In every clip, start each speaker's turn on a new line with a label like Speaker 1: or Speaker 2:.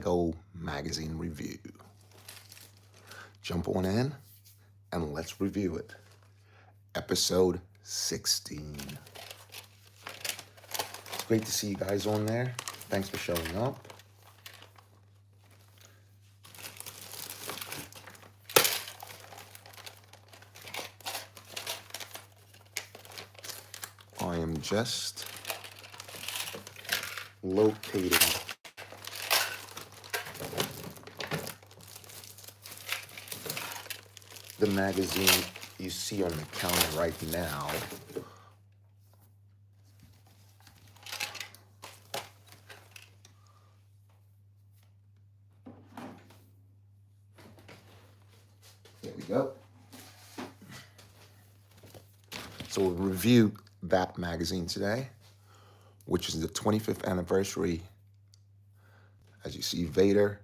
Speaker 1: Lego magazine review. Jump on in and let's review it. Episode 16. It's great to see you guys on there. Thanks for showing up. I am just locating the magazine you see on the counter right now. There we go. So we'll review that magazine today, which is the 25th anniversary. As you see, Vader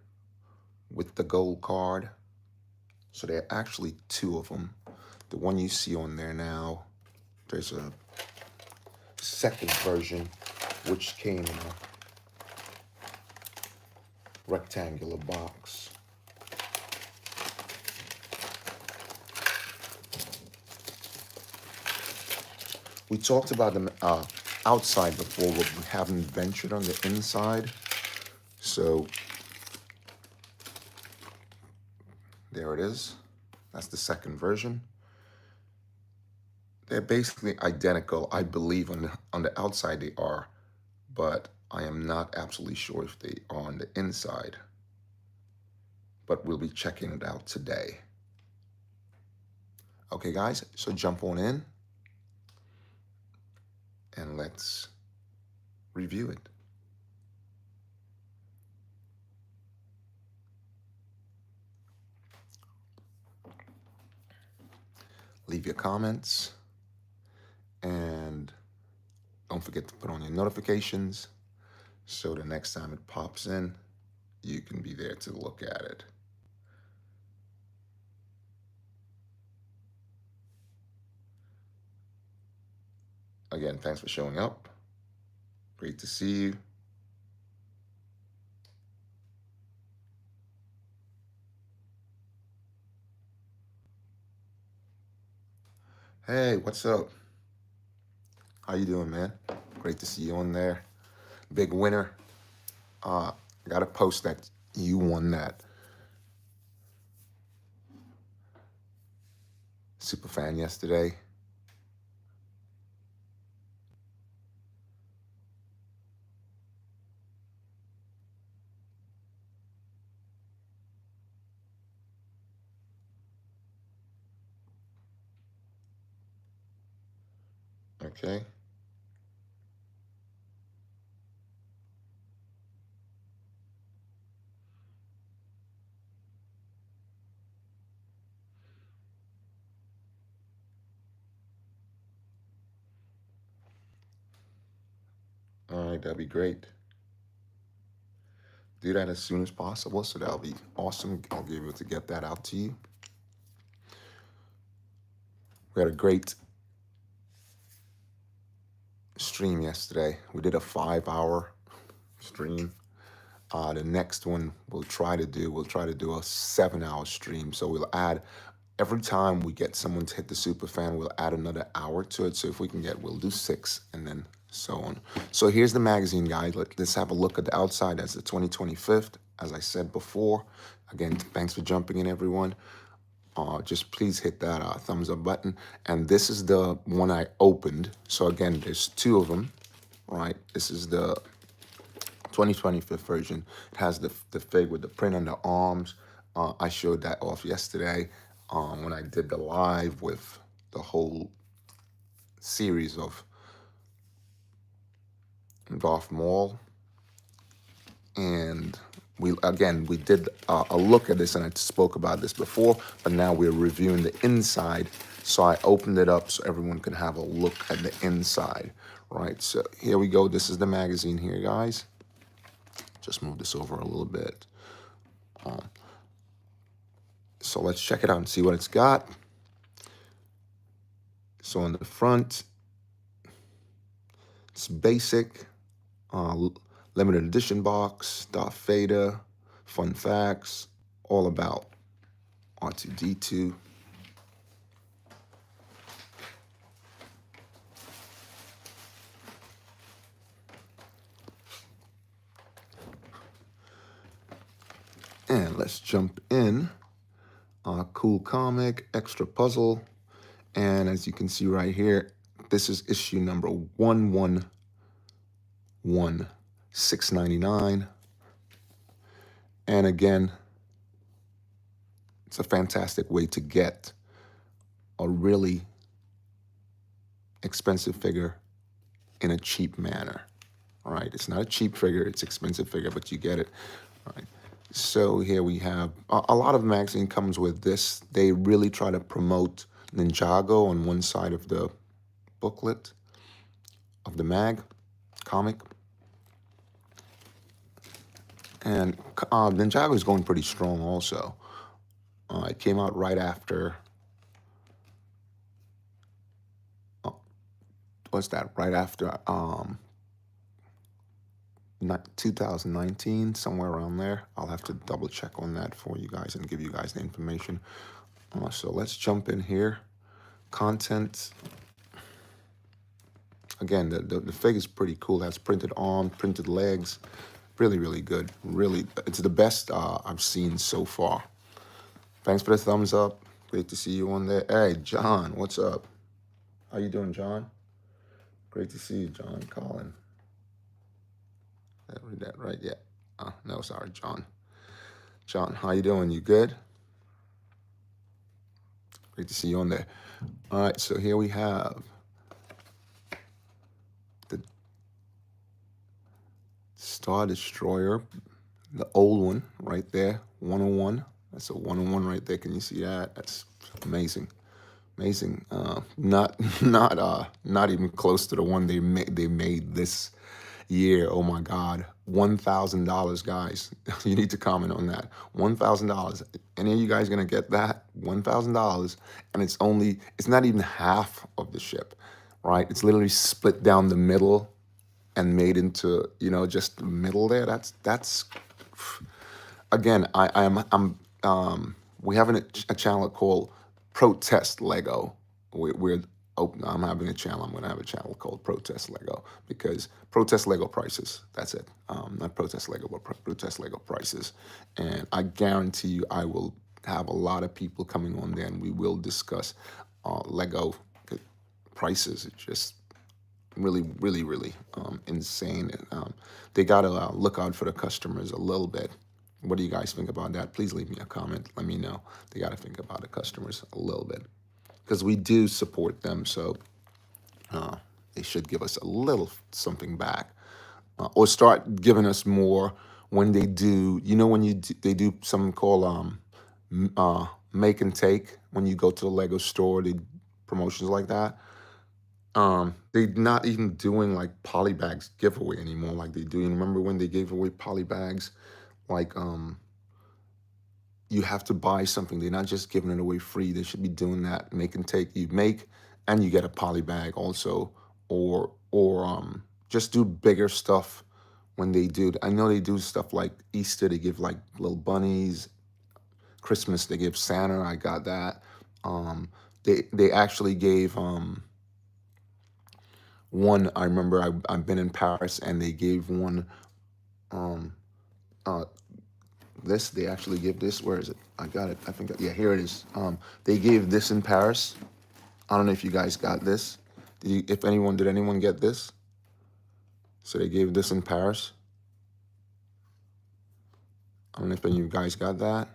Speaker 1: with the gold card. So there are actually two of them. The one you see on there now, there's a second version, which came in a rectangular box. We talked about the outside before, but we haven't ventured on the inside. So there it is. That's the second version. They're basically identical. I believe on the outside they are, but I am not absolutely sure if they are on the inside. But we'll be checking it out today. Okay, guys, so jump on in and let's review it. Leave your comments and don't forget to put on your notifications so the next time it pops in, you can be there to look at it. Again, thanks for showing up. Great to see you. Hey, what's up? How you doing, man? Great to see you on there. Big winner. I got to post that you won that. Super fan yesterday. Okay. All right, that'd be great. Do that as soon as possible, so that'll be awesome. I'll be able to get that out to you. We had a great stream yesterday. We did a 5-hour stream. The next one we'll try to do a 7-hour stream. So we'll add, every time we get someone to hit the super fan, we'll add another hour to it. So if we can get, we'll do 6 and then so on. So here's the magazine, guys. Let's have a look at the outside. That's the 2025th, as I said before. Again, thanks for jumping in, everyone. Just please hit that thumbs up button. And this is the one I opened. So again, there's two of them, right? This is the 2025th version. It has the fig with the print on the arms. I showed that off yesterday when I did the live with the whole series of Darth Maul. And we did a look at this, and I spoke about this before, but now we're reviewing the inside. So I opened it up so everyone can have a look at the inside, right? So here we go. This is the magazine here, guys. Just move this over a little bit. So let's check it out and see what it's got. So on the front, it's basic, limited edition box, Darth Vader, fun facts, all about R2D2. And let's jump in. Cool comic, extra puzzle. And as you can see right here, this is issue number 111699. And again, it's a fantastic way to get a really expensive figure in a cheap manner. All right, it's not a cheap figure, it's an expensive figure, but you get it. All right. So here we have a lot of magazine comes with this. They really try to promote Ninjago on one side of the booklet of the comic. And Ninjago is going pretty strong also. It came out right after, what's that, right after 2019, somewhere around there. I'll have to double check on that for you guys and give you guys the information. So let's jump in here. Content. Again, the fig is pretty cool. It has printed arm, printed legs. Really, really good. Really, it's the best I've seen so far. Thanks for the thumbs up. Great to see you on there. Hey, John, what's up? How you doing, John? Great to see you, John. Colin. Did I read that right? Yeah. No, sorry, John. John, how you doing? You good? Great to see you on there. All right, so here we have the Star Destroyer, the old one right there, 101. That's a 101 right there. Can you see that? That's amazing, amazing. Not even close to the one they made this year. Oh my God, $1,000, guys. You need to comment on that. $1,000. Any of you guys gonna get that? $1,000, and it's not even half of the ship, right? It's literally split down the middle and made into, just the middle there. That's again, we have a channel called Protest Lego. I'm having a channel. I'm going to have a channel called Protest Lego, because Protest Lego prices. That's it. Not Protest Lego, but Protest Lego prices. And I guarantee you, I will have a lot of people coming on there, and we will discuss Lego prices. It's just really, really, really insane. They got to look out for the customers a little bit. What do you guys think about that? Please leave me a comment. Let me know. They got to think about the customers a little bit, because we do support them. So they should give us a little something back, or start giving us more when they do. They do something called make and take. When you go to the Lego store, they promotions like that. They're not even doing like polybags giveaway anymore like they do. You remember when they gave away polybags? Like you have to buy something. They're not just giving it away free. They should be doing that. Make and take. You make and you get a poly bag also, or just do bigger stuff when they do. I know they do stuff like Easter. They give like little bunnies. Christmas they give Santa. I got that. They actually gave one. I remember I've been in Paris and they gave one. This they actually give this. Where is it? I got it. I think yeah, here it is. They gave this in Paris. I don't know if you guys got this. Did anyone get this? So they gave this in Paris. I don't know if any of you guys got that.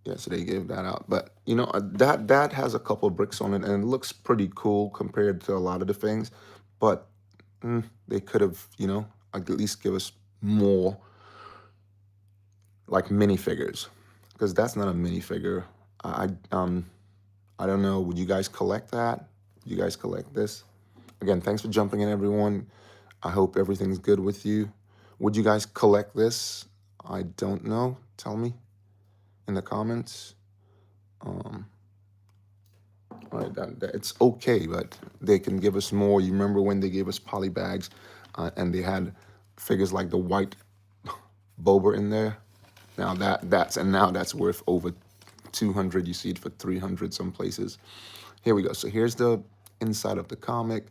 Speaker 1: Yeah, so they gave that out. But that has a couple of bricks on it, and it looks pretty cool compared to a lot of the things. But they could have, at least give us more like minifigures, because that's not a minifigure. I don't know. Would you guys collect that? You guys collect this? Again, thanks for jumping in, everyone. I hope everything's good with you. Would you guys collect this? I don't know. Tell me in the comments. All right, it's okay, but they can give us more. You remember when they gave us poly bags, and they had figures like the white Boba in there. Now that's worth over 200. You see it for 300 some places. Here we go. So here's the inside of the comic.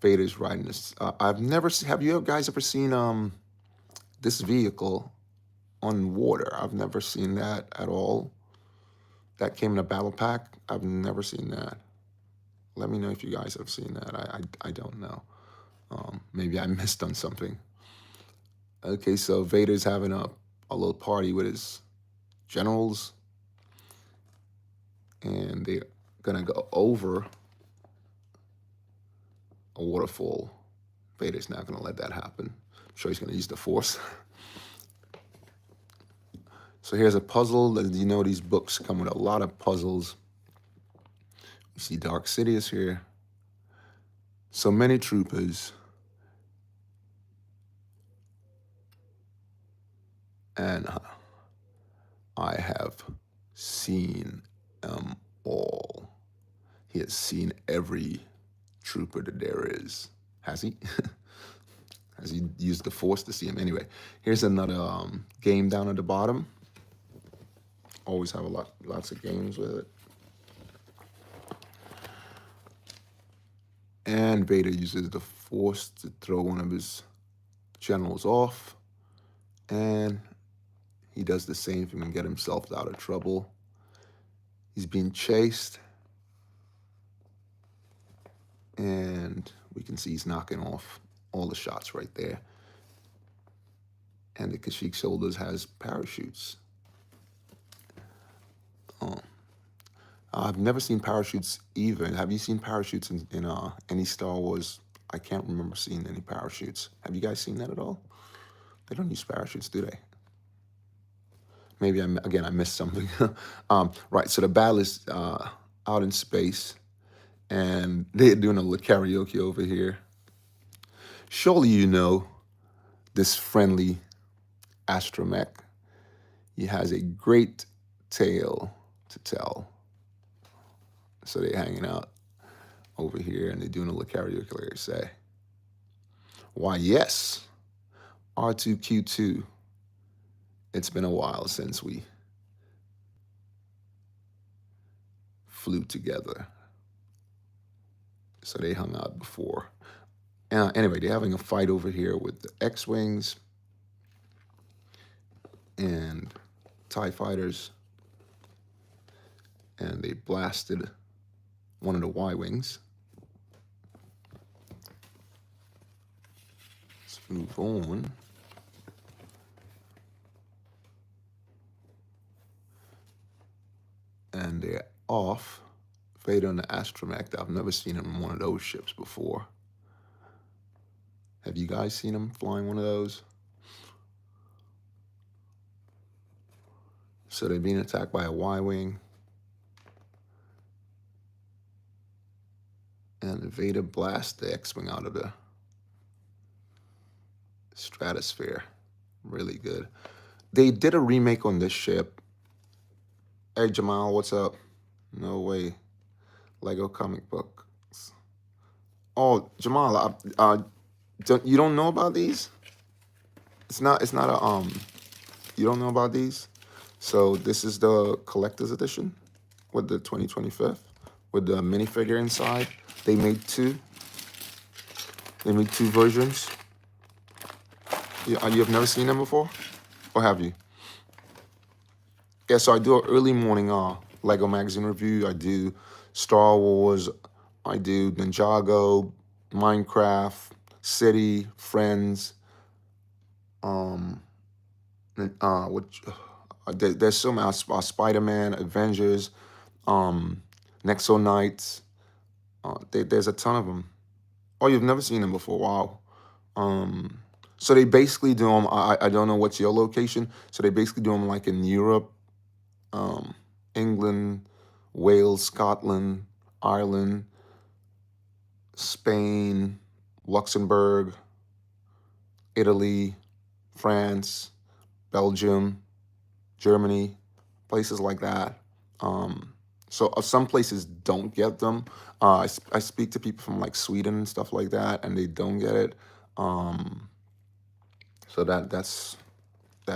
Speaker 1: Vader's riding this. I've never. Have you guys ever seen this vehicle on water? I've never seen that at all. That came in a battle pack. I've never seen that. Let me know if you guys have seen that. I don't know. Maybe I missed on something. Okay, so Vader's having a little party with his generals, and they're gonna go over a waterfall. Vader's not gonna let that happen. I'm sure he's gonna use the Force. So here's a puzzle. You know these books come with a lot of puzzles. You see Dark Sidious here. So many troopers. And I have seen them all. He has seen every trooper that there is. Has he? Has he used the Force to see him? Anyway, here's another game down at the bottom. Always have lots of games with it. And Vader uses the Force to throw one of his generals off. And he does the same thing and get himself out of trouble. He's being chased. And we can see he's knocking off all the shots right there. And the Kashyyyk Shoulders has parachutes. I've never seen parachutes either. Have you seen parachutes in any Star Wars? I can't remember seeing any parachutes. Have you guys seen that at all? They don't use parachutes, do they? Maybe, I missed something. Right, so the battle is out in space, and they're doing a little karaoke over here. Surely you know this friendly astromech. He has a great tale to tell. So they're hanging out over here, and they're doing a little karaoke, like I say. Why, yes, R2-Q2. It's been a while since we flew together. So they hung out before. Anyway, they're having a fight over here with the X-Wings and TIE fighters. And they blasted one of the Y-Wings. Let's move on. And they're off. Vader and the astromech. I've never seen him in one of those ships before. Have you guys seen him flying one of those? So they're being attacked by a Y-Wing. And Vader blasts the X-Wing out of the stratosphere. Really good. They did a remake on this ship. Hey, Jamal, what's up? No way. Lego comic books. Oh, Jamal, you don't know about these? It's not a, you don't know about these? So this is the collector's edition with the 2025 with the minifigure inside. They made two. They made two versions. You have never seen them before? Or have you? Yeah, so I do an early morning Lego magazine review. I do Star Wars. I do Ninjago, Minecraft, City, Friends. There's so many. Spider-Man, Avengers, Nexo Knights. There's a ton of them. Oh, you've never seen them before? Wow. So they basically do them. I don't know what's your location. So they basically do them like in Europe, England, Wales, Scotland, Ireland, Spain, Luxembourg, Italy, France, Belgium, Germany, places like that. So some places don't get them. I speak to people from like Sweden and stuff like that, and they don't get it. So that's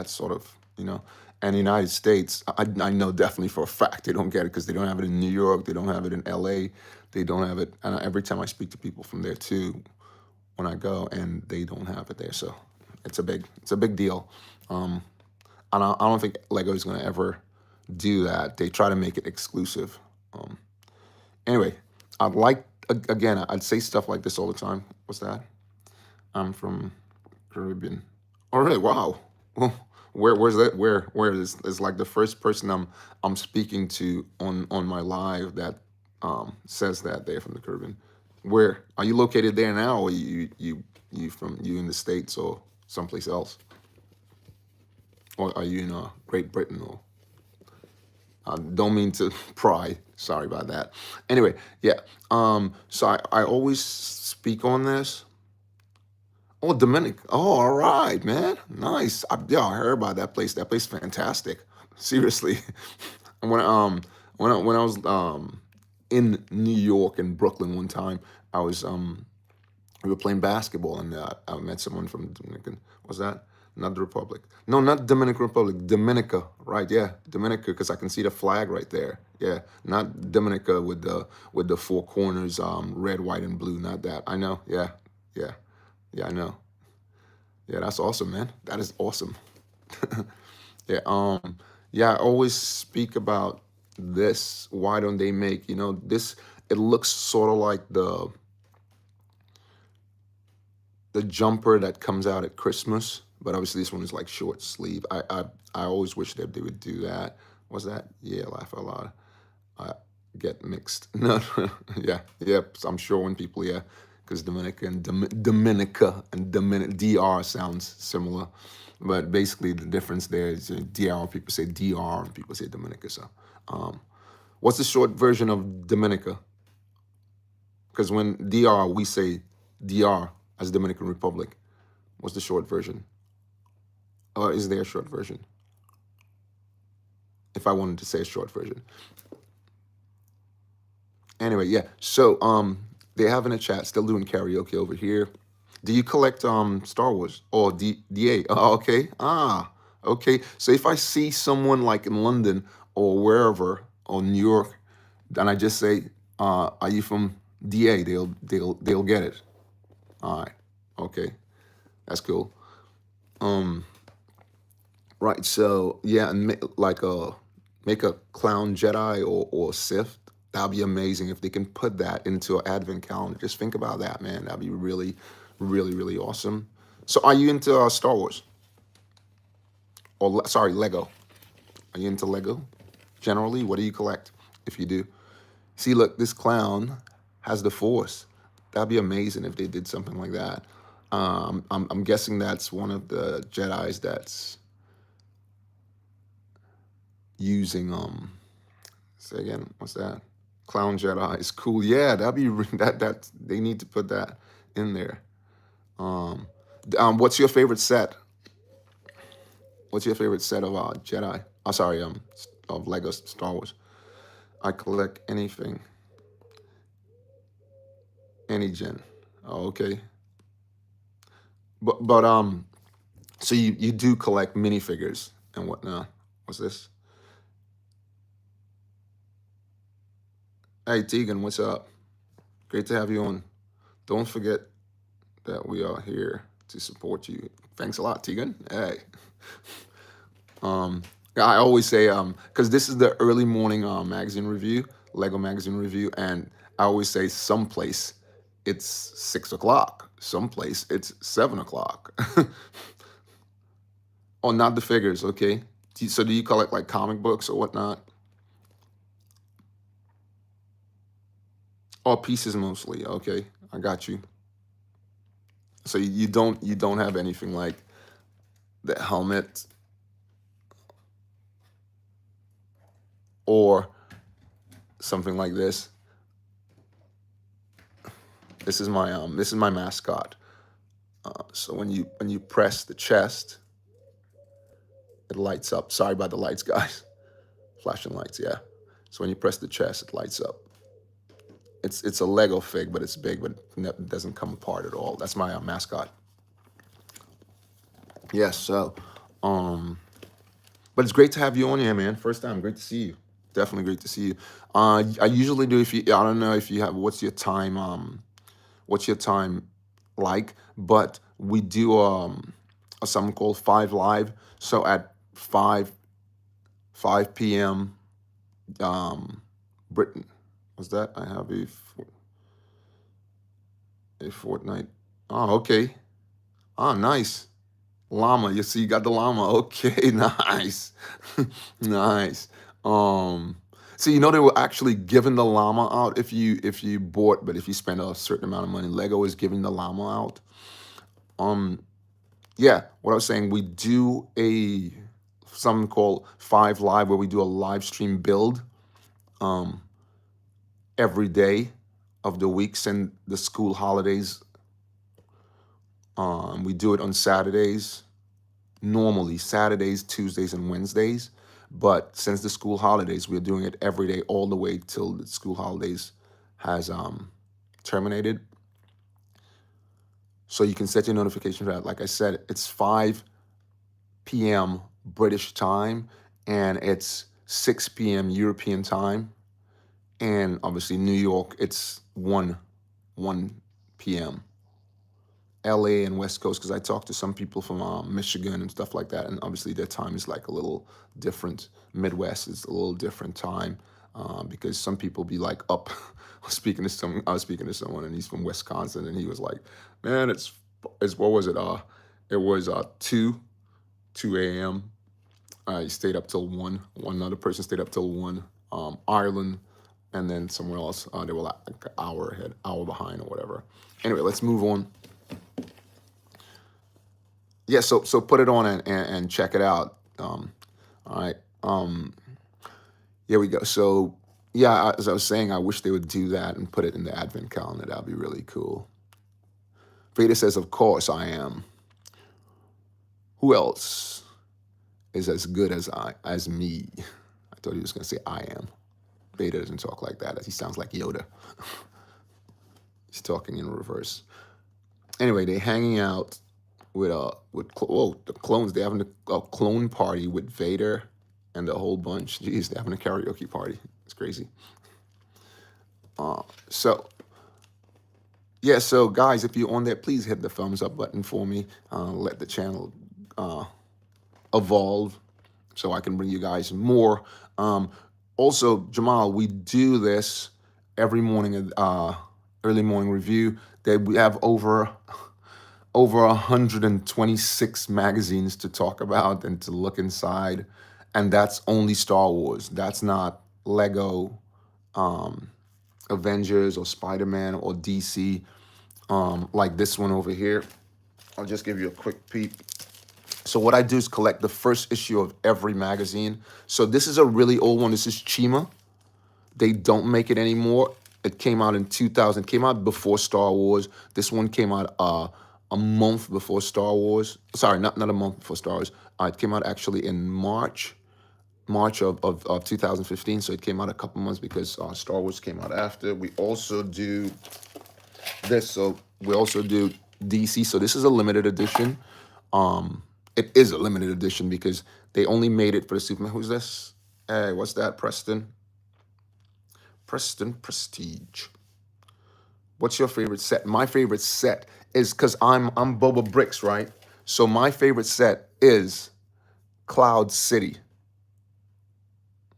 Speaker 1: sort of, you know. And the United States, I know definitely for a fact they don't get it because they don't have it in New York, they don't have it in LA, they don't have it. And every time I speak to people from there too, when I go, and they don't have it there, so it's a big deal. Um, I don't think Lego is going to ever do that. They try to make it exclusive. Um, anyway, I'd like again, I'd say stuff like this all the time. What's that? I'm from Caribbean. Oh, really? Wow. Well, where's that? Where is like the first person I'm speaking to on my live that says that they're from the Caribbean. Where are you located there now, or you in the States or someplace else, or are you in Great Britain? Or don't mean to pry. Sorry about that. Anyway, yeah. So I always speak on this. Oh, Dominic. Oh, all right, man. Nice. Yeah, I heard about that place. That place is fantastic. Seriously. And when I was in New York and Brooklyn one time, I was we were playing basketball, and I met someone from Dominican. Was that not the Republic? No, not Dominican Republic. Dominica, right? Yeah, Dominica, because I can see the flag right there. Yeah, not Dominica with the four corners, red, white, and blue. Not that. I know. Yeah, yeah, yeah. I know. Yeah, that's awesome, man. That is awesome. Yeah. Yeah. I always speak about this. Why don't they make this? It looks sort of like the jumper that comes out at Christmas, but obviously this one is like short sleeve. I always wish that they would do that. Was that? Yeah, laugh out loud. I get mixed. No, yeah, yeah. So I'm sure when people, yeah, because Dominica and DR sounds similar, but basically the difference there is DR. People say DR and people say Dominica. So, um, what's the short version of Dominica? Because when DR we say DR as Dominican Republic. What's the short version? Or is there a short version? If I wanted to say a short version. Anyway, yeah. So they have in a chat, still doing karaoke over here. Do you collect Star Wars or DA? Oh, okay. Okay. So if I see someone like in London or wherever or New York, then I just say, are you from DA? They'll get it. All right. Okay. That's cool. Um right. So yeah, and make a clown Jedi or Sith. That'd be amazing if they can put that into an advent calendar. Just think about that, man. That'd be really, really, really awesome. So, are you into Star Wars or sorry, Lego? Are you into Lego? Generally, what do you collect? If you do, see, look, this clown has the Force. That'd be amazing if they did something like that. I'm guessing that's one of the Jedi's that's using say again, what's that? Clown Jedi is cool. Yeah, that'd be that they need to put that in there. Um, what's your favorite set? What's your favorite set of Jedi? Oh, sorry, of Lego Star Wars. I collect anything, any gen. Oh, okay. But so you do collect minifigures and whatnot. What's this? Hey Tegan, what's up? Great to have you on. Don't forget that we are here to support you. Thanks a lot, Tegan. Hey. Um, I always say, because this is the early morning magazine review, Lego magazine review, and I always say someplace it's 6 o'clock, someplace it's 7 o'clock. Oh, not the figures, okay? So do you collect like comic books or whatnot? Or pieces mostly? Okay, I got you. So you don't have anything like the helmet or something like this. This is my mascot. So when you press the chest, it lights up. Sorry about the lights, guys. Flashing lights, yeah. So when you press the chest, it lights up. It's a Lego fig, but it's big, but it doesn't come apart at all. That's my mascot. Yes. So, um, but it's great to have you on here, man. First time, great to see you. Definitely great to see you. I usually do. If you, I don't know if you have, what's your time like? But we do something called Five Live. So at five p.m. Britain. Was that I have a fortnight? Oh, okay. Oh, nice. Llama. You see, you got the llama. Okay, nice, nice. Um, so you know they were actually giving the llama out if you bought, but if you spend a certain amount of money, Lego is giving the llama out. Um, yeah, what I was saying, we do a something called Five Live where we do a live stream build um every day of the weeks and the school holidays. We do it on Saturdays, normally Saturdays, Tuesdays, and Wednesdays. But since the school holidays, we're doing it every day all the way till the school holidays has terminated. So you can set your notification for that. Like I said, it's 5 p.m. British time and it's 6 p.m. European time. And obviously New York, it's 1 p.m. LA and West Coast, because I talked to some people from Michigan and stuff like that, and obviously their time is like a little different. Midwest is a little different time because some people be like up. I was speaking to someone, and he's from Wisconsin, and he was like, "Man, it's what was it? It was 2 a.m. He stayed up till 1. One other person stayed up till 1. Ireland, and then somewhere else they were like an hour ahead, hour behind, or whatever. Anyway, let's move on. Yeah, so put it on and check it out. All right. Here we go. So yeah, as I was saying, I wish they would do that and put it in the advent calendar. That'd be really cool. Veda says, "Of course I am. Who else is as good as me?" I thought he was gonna say I am. Veda doesn't talk like that. He sounds like Yoda. He's talking in reverse. Anyway, they're hanging out with the clones. They're having a clone party with Vader and the whole bunch. Jeez, they're having a karaoke party. It's crazy. So yeah, so guys, if you're on there, please hit the thumbs up button for me. Let the channel uh, evolve so I can bring you guys more. Also, Jamal, we do this every morning, early morning review. That we have over 126 magazines to talk about and to look inside, and that's only Star Wars. That's not Lego, Avengers, or Spider-Man, or DC, like this one over here. I'll just give you a quick peek. So what I do is collect the first issue of every magazine. So this is a really old one. This is Chima. They don't make it anymore. It came out in 2000. Came out before Star Wars. This one came out a month before Star Wars. Sorry, not a month before Star Wars. It came out actually in March of 2015. So it came out a couple months because Star Wars came out after. We also do this. So we also do DC. So this is a limited edition. It is a limited edition because they only made it for the Superman. Who's this? Hey, what's that, Preston? Preston Prestige. What's your favorite set? My favorite set is because I'm BOBAbrickz, right? So my favorite set is Cloud City.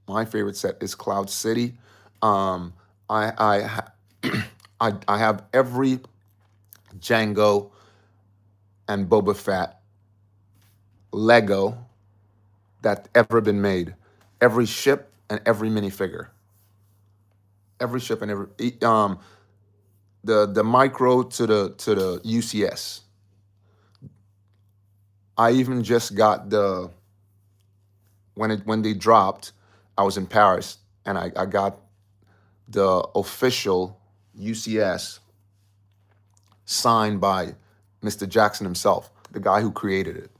Speaker 1: My favorite set is Cloud City. I I have every Django and Boba Fett Lego that ever been made. Every ship and every minifigure. Every ship and every the micro to the UCS. I even just got when they dropped. I was in Paris and I got the official UCS signed by Mr. Jackson himself, the guy who created it.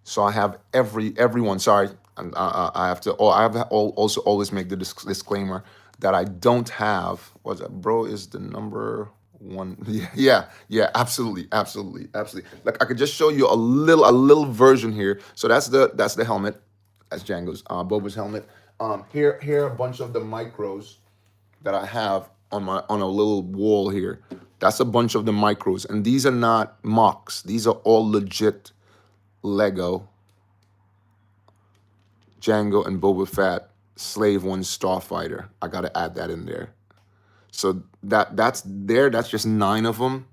Speaker 1: So I have everyone. Sorry, I have to. Oh, I have to also always make the disclaimer that I don't have. What's that? Bro, is the number One, yeah, absolutely, absolutely, absolutely. Like I could just show you a little version here. So that's the helmet. That's Django's Boba's helmet. Here are a bunch of the micros that I have on a little wall here. That's a bunch of the micros, and these are not mocks. These are all legit Lego Django and Boba Fett Slave One Starfighter. I got to add that in there. So that's there. That's just 9 of them.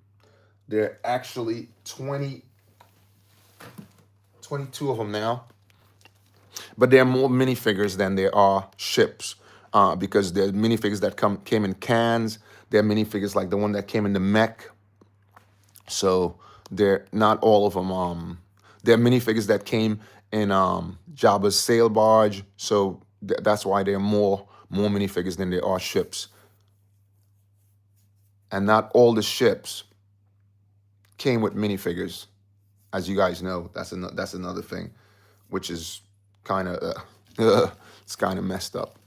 Speaker 1: There are actually 22 of them now. But there are more minifigures than there are ships, because there are minifigures that came in cans. There are minifigures like the one that came in the mech. So they're not all of them. There are minifigures that came in Jabba's sail barge. So that's why there are more minifigures than there are ships. And not all the ships came with minifigures, as you guys know. That's another thing, which is kind of it's kind of messed up.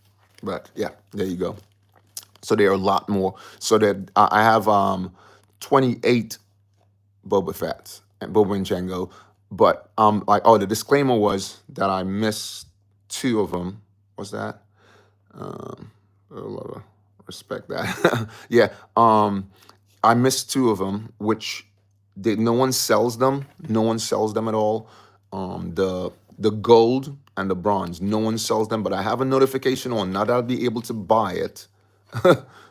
Speaker 1: But yeah, there you go. So there are a lot more. So that I have 28 Boba Fett's and Boba and Django. But like, oh, the disclaimer was that I missed 2 of them. What's that? Oh, respect that. Yeah. I missed 2 of them, which no one sells them. No one sells them at all. The gold and the bronze, no one sells them. But I have a notification on. Now that I'll be able to buy it,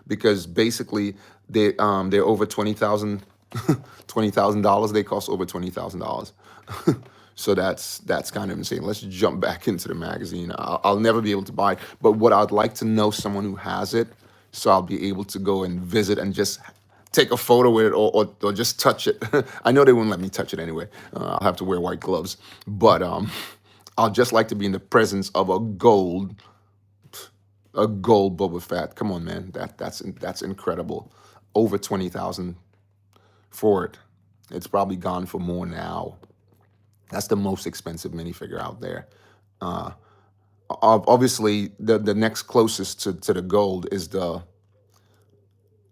Speaker 1: because basically they're over $20,000. They cost over $20,000. So that's kind of insane. Let's jump back into the magazine. I'll never be able to buy it, but what I'd like to know someone who has it, so I'll be able to go and visit and just take a photo with it, or just touch it. I know they wouldn't let me touch it anyway. I'll have to wear white gloves, but I'll just like to be in the presence of a gold Boba Fett. Come on, man, that's incredible. Over 20,000 for it. It's probably gone for more now. That's the most expensive minifigure out there. Uh, Obviously, the next closest to the gold is the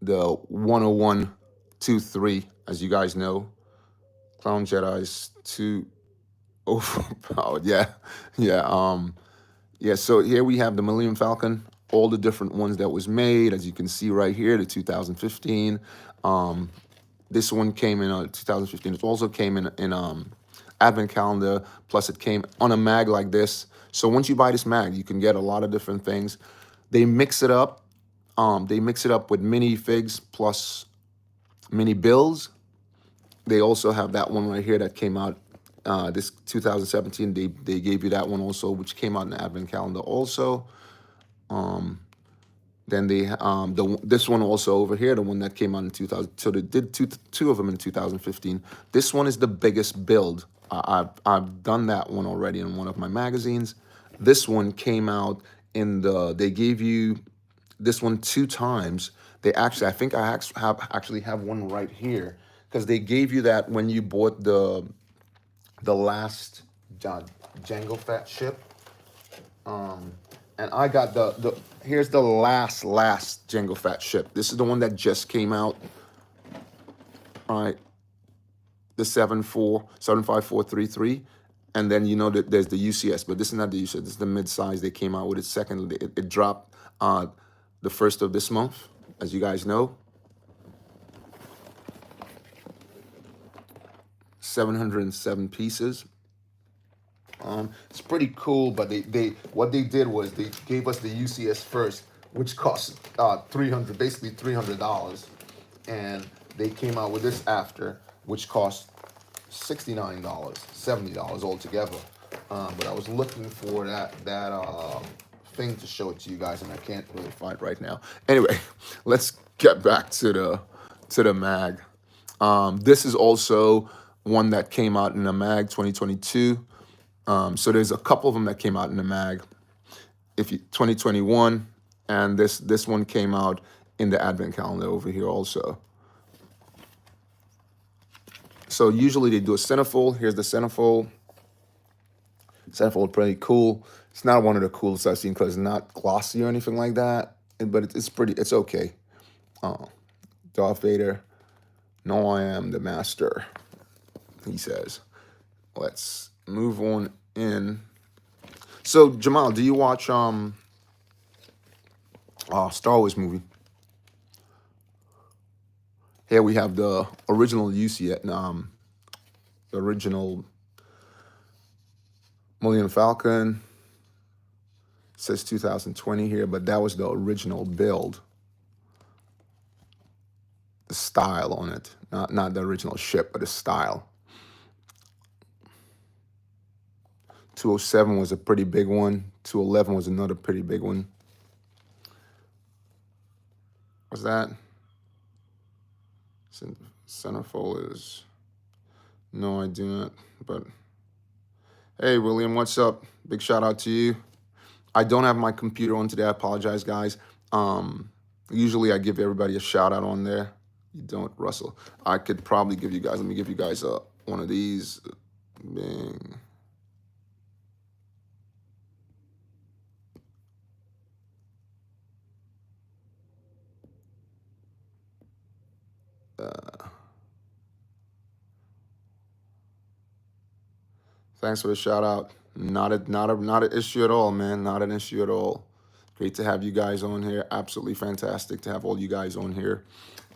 Speaker 1: 10123, as you guys know. Clown Jedi's too overpowered. Yeah, yeah. Yeah. So here we have the Millennium Falcon, all the different ones that was made, as you can see right here, the 2015. This one came in 2015. It also came in advent calendar. Plus, it came on a mag like this. So once you buy this mag, you can get a lot of different things. They mix it up. They mix it up with mini figs plus mini bills. They also have that one right here that came out this 2017. They gave you that one also, which came out in the advent calendar also. Then this one also over here, the one that came out in 2000. So they did two of them in 2015. This one is the biggest build. I've done that one already in one of my magazines. This one came out they gave you this one 2 times. I think I actually have one right here, because they gave you that when you bought the last Jango Fett ship. And I got here's the last Jango Fett ship. This is the one that just came out. All right, the 75433, and then that there's the UCS, but this is not the UCS. This is the mid-size. They came out with it second. It dropped the first of this month, as you guys know. 707 pieces. It's pretty cool, but what they did was they gave us the UCS first, which cost basically $300, and they came out with this after, which cost $69, $70 altogether. But I was looking for that thing to show it to you guys, and I can't really find it right now. Anyway, let's get back to the mag. This is also one that came out in the mag 2022. So there's a couple of them that came out in the mag. 2021, and this one came out in the advent calendar over here also. So usually they do a centerfold. Here's the centerfold. Centerfold, pretty cool. It's not one of the coolest I've seen because it's not glossy or anything like that, but it's pretty. It's okay. Darth Vader, no, I am the master, he says. Let's move on in. So Jamal, do you watch Star Wars movie? Here we have the original UC, the original Millennium Falcon. It says 2020 here, but that was the original build. The style on it, not the original ship, but the style. 207 was a pretty big one. 211 was another pretty big one. What's that? Centerfold is, no, I do not. But hey, William, what's up? Big shout out to you. I don't have my computer on today. I apologize, guys. Usually I give everybody a shout out on there. You don't, Russell. I could probably give you guys. Let me give you guys one of these. Bing. Thanks for the shout out. Not an issue at all, man. Not an issue at all. Great to have you guys on here. Absolutely fantastic to have all you guys on here.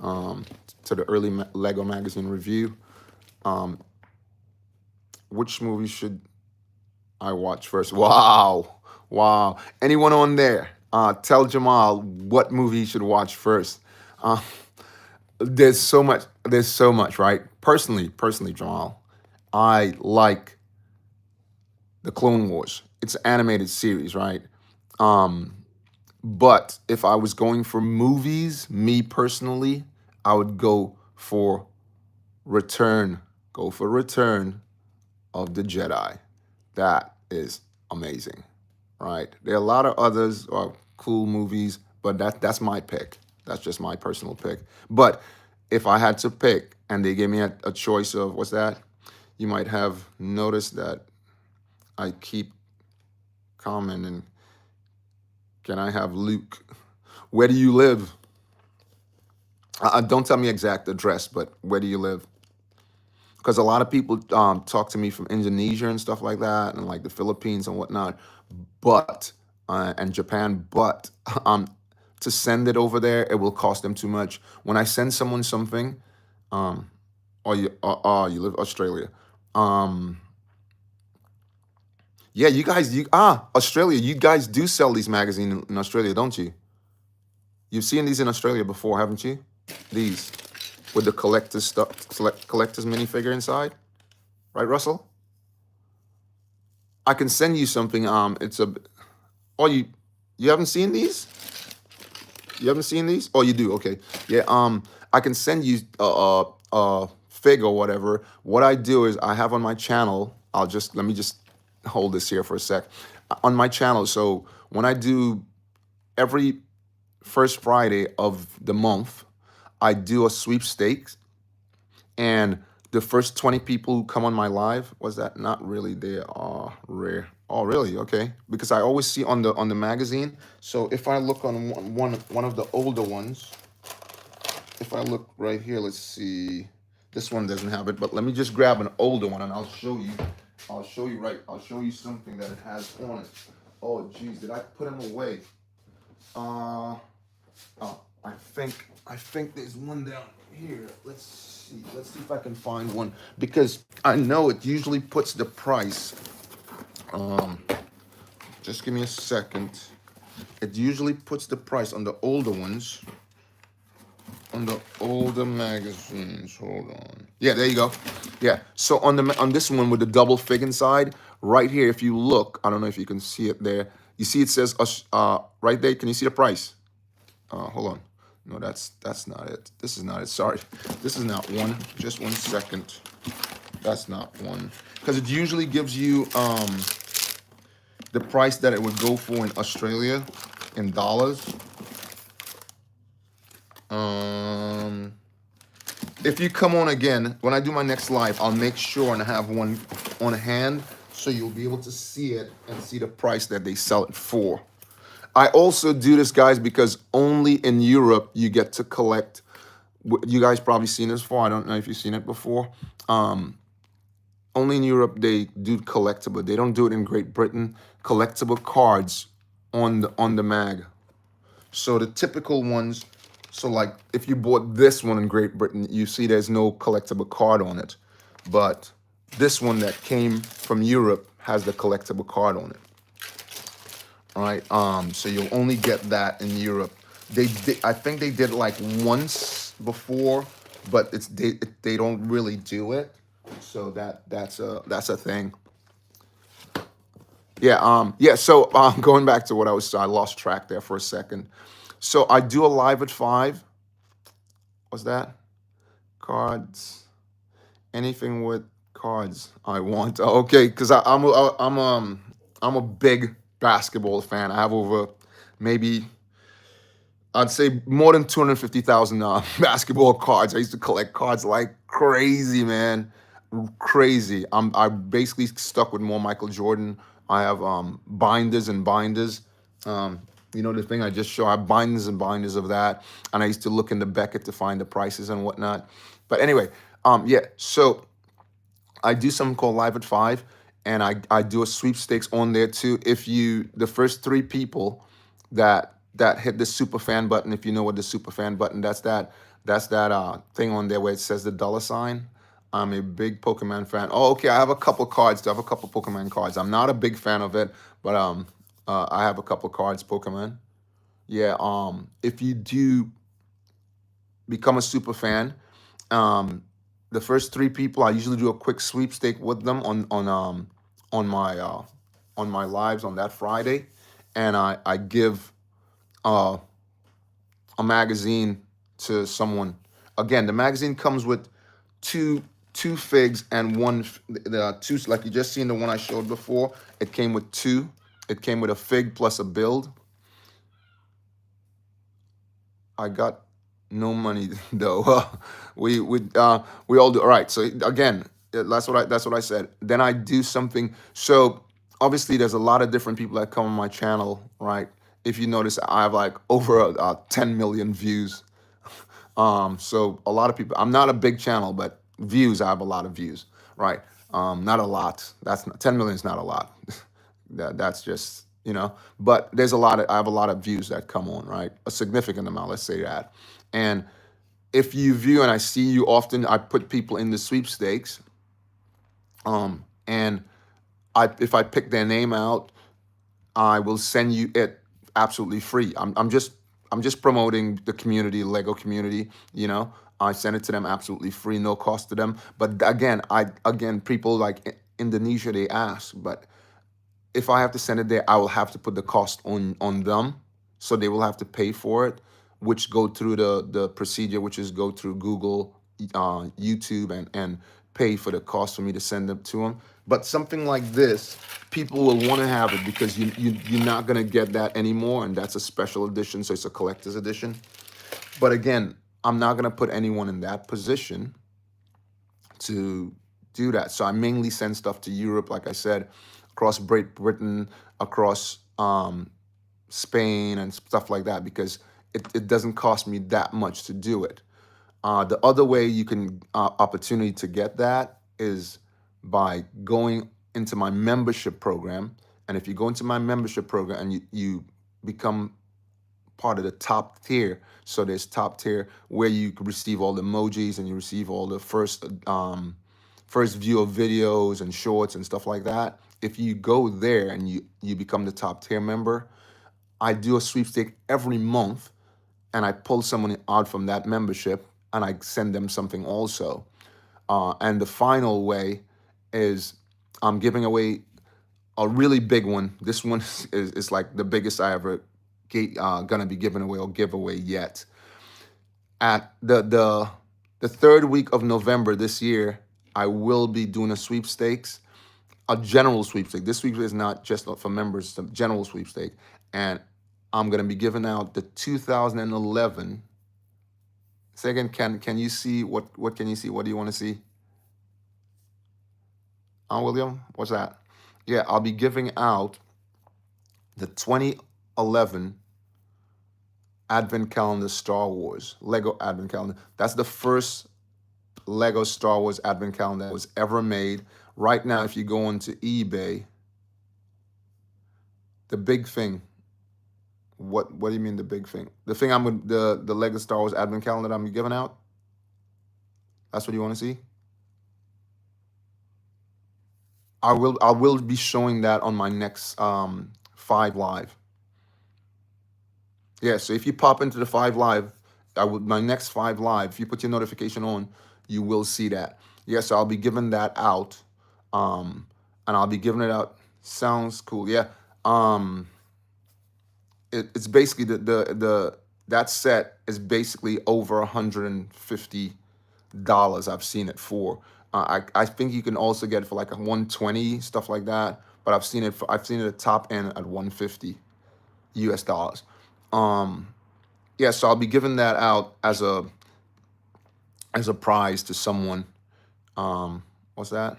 Speaker 1: To the early Lego magazine review. Which movie should I watch first? Wow. Anyone on there? Tell Jamal what movie he should watch first. There's so much, right? Personally, Jamal, I like the Clone Wars. It's an animated series, right? But if I was going for movies, me personally, I would go for Return. Go for Return of the Jedi. That is amazing, right? There are a lot of others cool movies, but that's my pick. That's just my personal pick. But if I had to pick, and they gave me a choice of, what's that? You might have noticed that I keep commenting, can I have Luke? Where do you live? Don't tell me exact address, but where do you live? Because a lot of people talk to me from Indonesia and stuff like that, and like the Philippines and whatnot, but and Japan. But to send it over there, it will cost them too much. When I send someone something, you live Australia. Yeah, Australia. You guys do sell these magazines in Australia, don't you? You've seen these in Australia before, haven't you? These with the collector's stuff, collector's minifigure inside, right, Russell? I can send you something. You haven't seen these? You haven't seen these? Oh, you do. Okay. Yeah. I can send you a fig or whatever. What I do is I have on my channel. Let me just hold this here for a sec. On my channel. So when I do every first Friday of the month, I do a sweepstakes, and the first 20 people who come on my live, was that not really? They are rare. Oh, really? Okay. Because I always see on the magazine. So if I look on one of the older ones, if I look right here, let's see. This one doesn't have it, but let me just grab an older one and I'll show you. I'll show you something that it has on it. Oh, geez, did I put them away? I think there's one down here. Let's see if I can find one, because I know it usually puts the price. Just give me a second. It usually puts the price on the older ones, on the older magazines. Hold on. Yeah, there you go. Yeah. So on this one with the double fig inside, right here, if you look, I don't know if you can see it there. You see it says right there. Can you see the price? Hold on. No, that's not it. This is not it. Sorry. This is not one. Just 1 second. That's not one. Because it usually gives you the price that it would go for in Australia in dollars. If you come on again, when I do my next live, I'll make sure and have one on hand so you'll be able to see it and see the price that they sell it for. I also do this, guys, because only in Europe you get to collect You guys probably seen this before. I don't know if you've seen it before. Um, Only in Europe they do collectible. They don't do it in Great Britain. Collectible cards on the mag. So the typical ones. So like if you bought this one in Great Britain, you see there's no collectible card on it, but this one that came from Europe has the collectible card on it. All right. So you'll only get that in Europe. I think they did like once before, but they don't really do it. So that's a thing. Yeah. Yeah. So going back to what I lost track there for a second. So I do a live at 5. What's that? Cards. Anything with cards I want. Okay, because I'm a big basketball fan. I have over maybe I'd say more than 250,000 basketball cards. I used to collect cards like crazy, man, crazy. I basically stuck with more Michael Jordan. I have binders and binders. You know the thing I just showed. I have binders and binders of that, and I used to look in the Beckett to find the prices and whatnot. But anyway, yeah. So I do something called Live at 5, and I do a sweepstakes on there too. If you the first 3 people that hit the super fan button, if you know what the super fan button, that's that thing on there where it says the $sign. I'm a big Pokemon fan. Oh, okay. I have a couple cards. I have a couple Pokemon cards. I'm not a big fan of it, but I have a couple cards, Pokemon. Yeah. If you do become a super fan, um, the first 3 people, I usually do a quick sweepstake with them on my lives on that Friday, and I give uh, a magazine to someone. Again, the magazine comes with two figs and the two, like you just seen the one I showed before. It came with two. It came with a fig plus a build. I got no money though. We all do. All right. So again, that's what I said. Then I do something. So obviously, there's a lot of different people that come on my channel, right? If you notice, I have like over 10 million views. So a lot of people. I'm not a big channel, but views. I have a lot of views, right? Not a lot. That's not, 10 million is not a lot. That's just but there's a lot of I have a lot of views that come on, right? A significant amount, let's say that. And if you view and I see you often, I put people in the sweepstakes. And if I pick their name out, I will send you it absolutely free. I'm just promoting the community, Lego community. I send it to them absolutely free, no cost to them. But again, people like Indonesia, they ask, but if I have to send it there, I will have to put the cost on them, so they will have to pay for it, which go through the procedure, which is go through Google, YouTube, and pay for the cost for me to send them to them. But something like this, people will want to have it because you're not gonna get that anymore, and that's a special edition, so it's a collector's edition. But again, I'm not gonna put anyone in that position to do that. So I mainly send stuff to Europe, like I said, across Great Britain, across Spain, and stuff like that, because it doesn't cost me that much to do it. The other way you can opportunity to get that is by going into my membership program. And if you go into my membership program and you become part of the top tier. So there's top tier where you can receive all the emojis and you receive all the first view of videos and shorts and stuff like that. If you go there and you become the top tier member, I do a sweepstake every month, and I pull someone out from that membership and I send them something also. And the final way is I'm giving away a really big one. This one is like the biggest I ever gonna be giving away or giveaway yet. At the third week of November this year, I will be doing a sweepstakes, a general sweepstake. This week is not just for members; it's a general sweepstake, and I'm gonna be giving out the 2011. Second, can you see what can you see? What do you want to see? William, what's that? Yeah, I'll be giving out the 2011 Advent calendar Star Wars. Lego Advent calendar. That's the first Lego Star Wars Advent calendar that was ever made. Right now, if you go into eBay, the big thing. What do you mean the big thing? The thing the Lego Star Wars Advent calendar that I'm giving out? That's what you want to see? I will be showing that on my next 5 Live. Yeah, so if you pop into the 5 Live, my next 5 Live, if you put your notification on, you will see that. Yeah, so I'll be giving that out. And I'll be giving it out. Sounds cool. Yeah. Um it's basically the that set is basically over $150 I've seen it for. I think you can also get it for like a 120, stuff like that. But I've seen it at top end at 150 US dollars. Um, yeah, so I'll be giving that out as a prize to someone. What's that?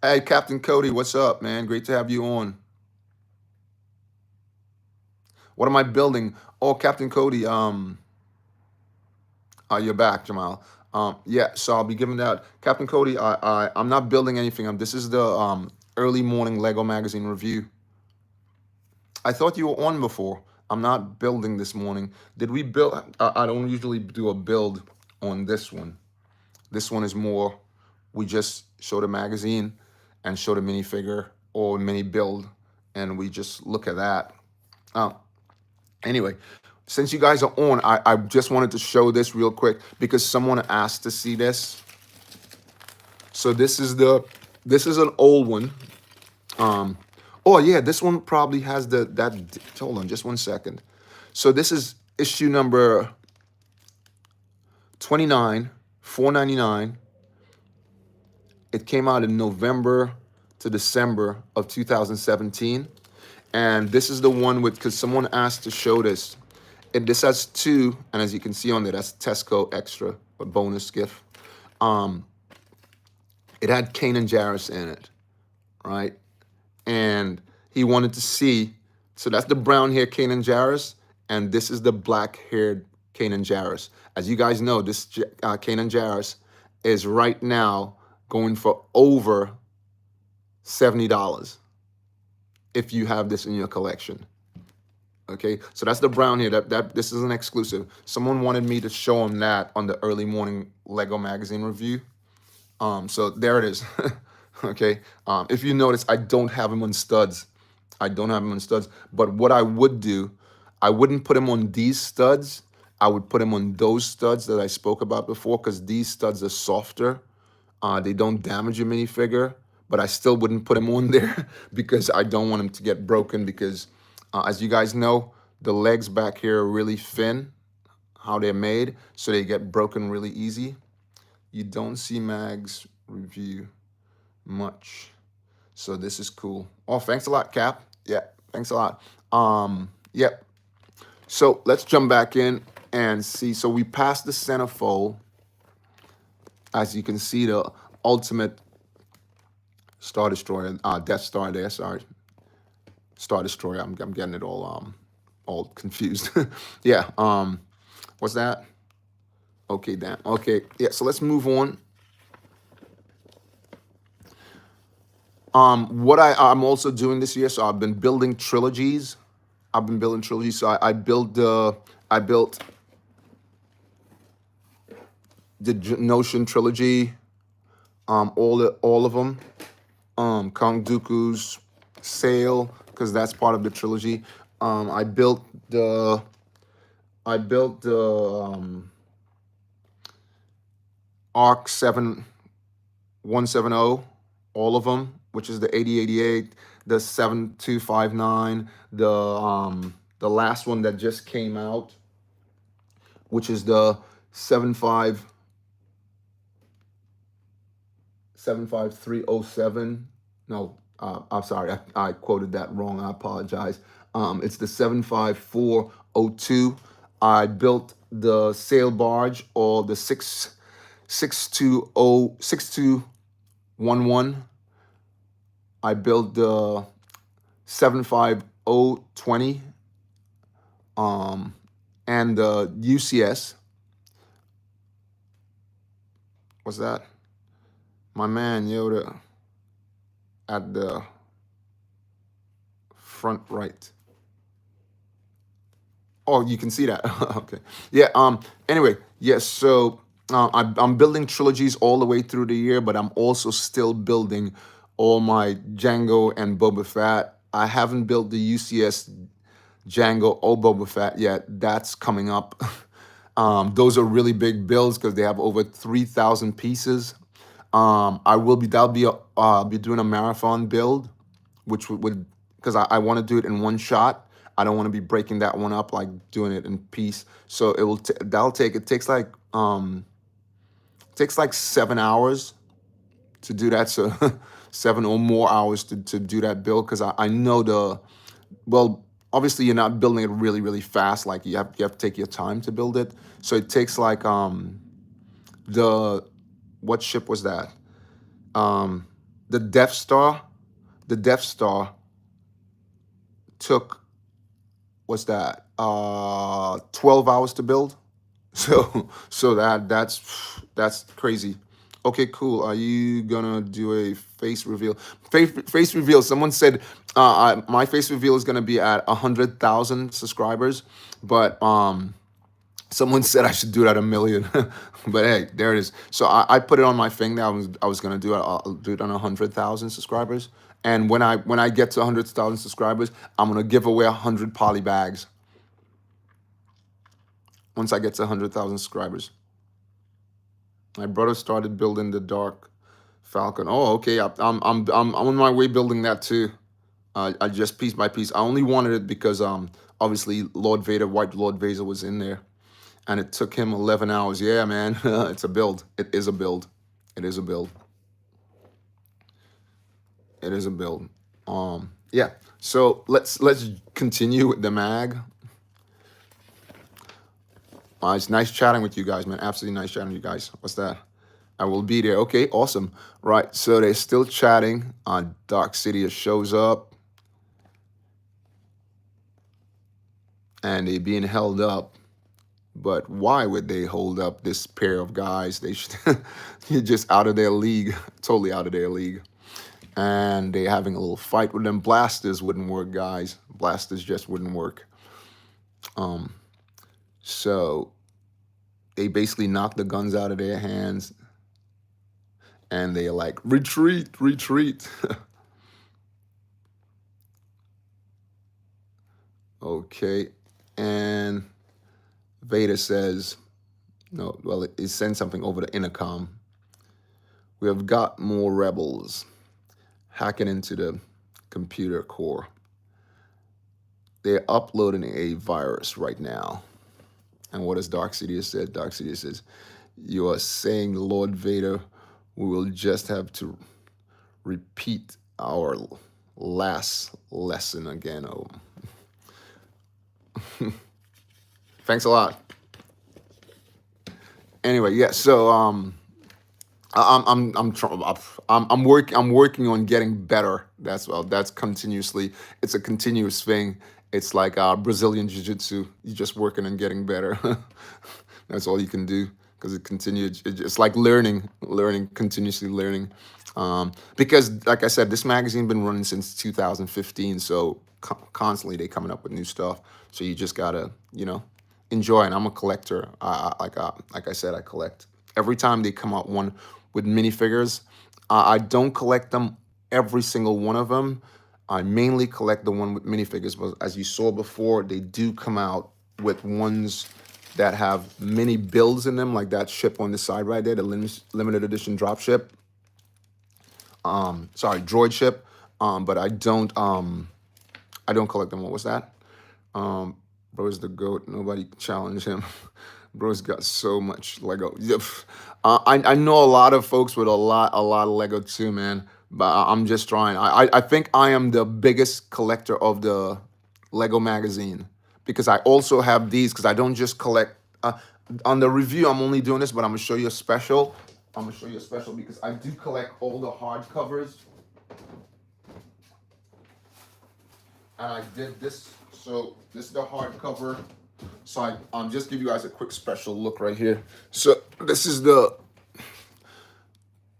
Speaker 1: Hey, Captain Cody, what's up, man? Great to have you on. What am I building? Oh, Captain Cody, you're back, Jamal. Yeah, so I'll be giving that. Captain Cody, I'm not building anything. This is the early morning Lego magazine review. I thought you were on before. I'm not building this morning. Did we build? I don't usually do a build on this one. This one is more, we just show the magazine and show the minifigure or mini build, and we just look at that. Uh, anyway, since you guys are on, I just wanted to show this real quick because someone asked to see this. So this is an old one. Oh yeah, this one probably has hold on just 1 second. So this is issue number 29, $4.99. It came out in November to December of 2017. And this is the one because someone asked to show this. This has two, and as you can see on there, that's Tesco Extra, a bonus gift. It had Kanan Jarrus in it, right? And he wanted to see, so that's the brown hair Kanan Jarrus, and this is the black haired Kanan Jarrus. As you guys know, this Kanan Jarrus is right now going for over $70 if you have this in your collection. Okay, so that's the brown hair. This is an exclusive. Someone wanted me to show him that on the early morning Lego magazine review. So there it is. Okay. If you notice, I don't have him on studs. But what I would do, I wouldn't put him on these studs. I would put him on those studs that I spoke about before because these studs are softer. They don't damage your minifigure, but I still wouldn't put him on there because I don't want him to get broken because as you guys know, the legs back here are really thin, how they're made, so they get broken really easy. You don't see Mag's review much. So this is cool. Oh, thanks a lot, Cap. Yeah, thanks a lot. Yep. So let's jump back in and see. So we passed the centerfold. As you can see, the ultimate Star Destroyer, Death Star there, sorry. Star Destroyer, I'm getting it all confused. Yeah, what's that? Okay, damn. Okay, yeah, so let's move on. What I'm also doing this year, so I've been building trilogies. So I built the Notion trilogy, all of them. Kong Dooku's Sail, because that's part of the trilogy. I built the ARC 7170, all of them, which is the 8088, the 7259, the last one that just came out, which is the 75307. No, I'm sorry, I quoted that wrong. I apologize. It's the 75402. I built the sail barge, or the 6211. I built the 75020. and the UCS. What's that? My man Yoda at the front right. Oh, you can see that. Okay. Yeah. Anyway, yes. So I'm building trilogies all the way through the year, but I'm also still building all my Django and Boba Fett. I haven't built the UCS Django or Boba Fett yet. That's coming up. Those are really big builds because they have over 3,000 pieces. I will be that'll be be doing a marathon build, which would because I want to do it in one shot. I don't want to be breaking that one up like doing it in piece. So that'll take it takes like 7 hours to do that. So 7 or more hours to do that build because I know well, obviously you're not building it really really fast. Like you have to take your time to build it. So it takes like the what ship was that? Um, the Death Star. The Death Star took what's that? 12 hours to build. So that's crazy. Okay, cool. Are you gonna do a face reveal? Face reveal. Someone said my face reveal is gonna be at 100,000 subscribers, but someone said I should do it at 1 million. But hey, there it is. So I put it on my thing that I was gonna do it. I'll do it on 100,000 subscribers. And when I get to 100,000 subscribers, I'm gonna give away 100 poly bags. Once I get to 100,000 subscribers, my brother started building the Dark Falcon. Oh, okay. I'm on my way building that too. I just piece by piece. I only wanted it because obviously Lord Vader, White Lord Vader was in there, and it took him 11 hours. Yeah, man, it's a build. It is a build. It is a build. It is a build. Yeah. So let's continue with the mag. It's nice chatting with you guys, man. Absolutely nice chatting with you guys. What's that? I will be there. Okay, awesome. Right. So they're still chatting. Dark Sidious shows up, and they being held up. But why would they hold up this pair of guys? They should you're just out of their league, totally out of their league. And they having a little fight with them. Blasters wouldn't work, guys. Blasters just wouldn't work. So they basically knock the guns out of their hands, and they're like, retreat, retreat. Okay, and Vader says, no, well, it sends something over the intercom. We have got more rebels hacking into the computer core. They're uploading a virus right now. And what does Dark Sidious said? Dark Sidious says, you are saying, Lord Vader, we will just have to repeat our last lesson again. Oh. Thanks a lot. Anyway, yeah. So I'm working on getting better. That's continuously. It's a continuous thing. It's like Brazilian jiu-jitsu. You're just working and getting better. That's all you can do because it continues. It's like learning, continuously learning. Because, like I said, this magazine been running since 2015. So constantly they coming up with new stuff. So you just gotta, enjoy. And I'm a collector. Like I said, I collect. Every time they come out one with minifigures, I don't collect them every single one of them. I mainly collect the one with minifigures, but as you saw before, they do come out with ones that have mini builds in them, like that ship on the side right there, the limited edition drop ship. Sorry, droid ship. But I don't collect them. What was that? Bro's the GOAT. Nobody challenge him. Bro's got so much Lego. I know a lot of folks with a lot of Lego too, man. But I'm just trying. I think I am the biggest collector of the Lego magazine because I also have these because I don't just collect. On the review, I'm only doing this, but I'm gonna show you a special. I'm gonna show you a special because I do collect all the hardcovers. And I did this. So this is the hardcover So just give you guys a quick special look right here. So this is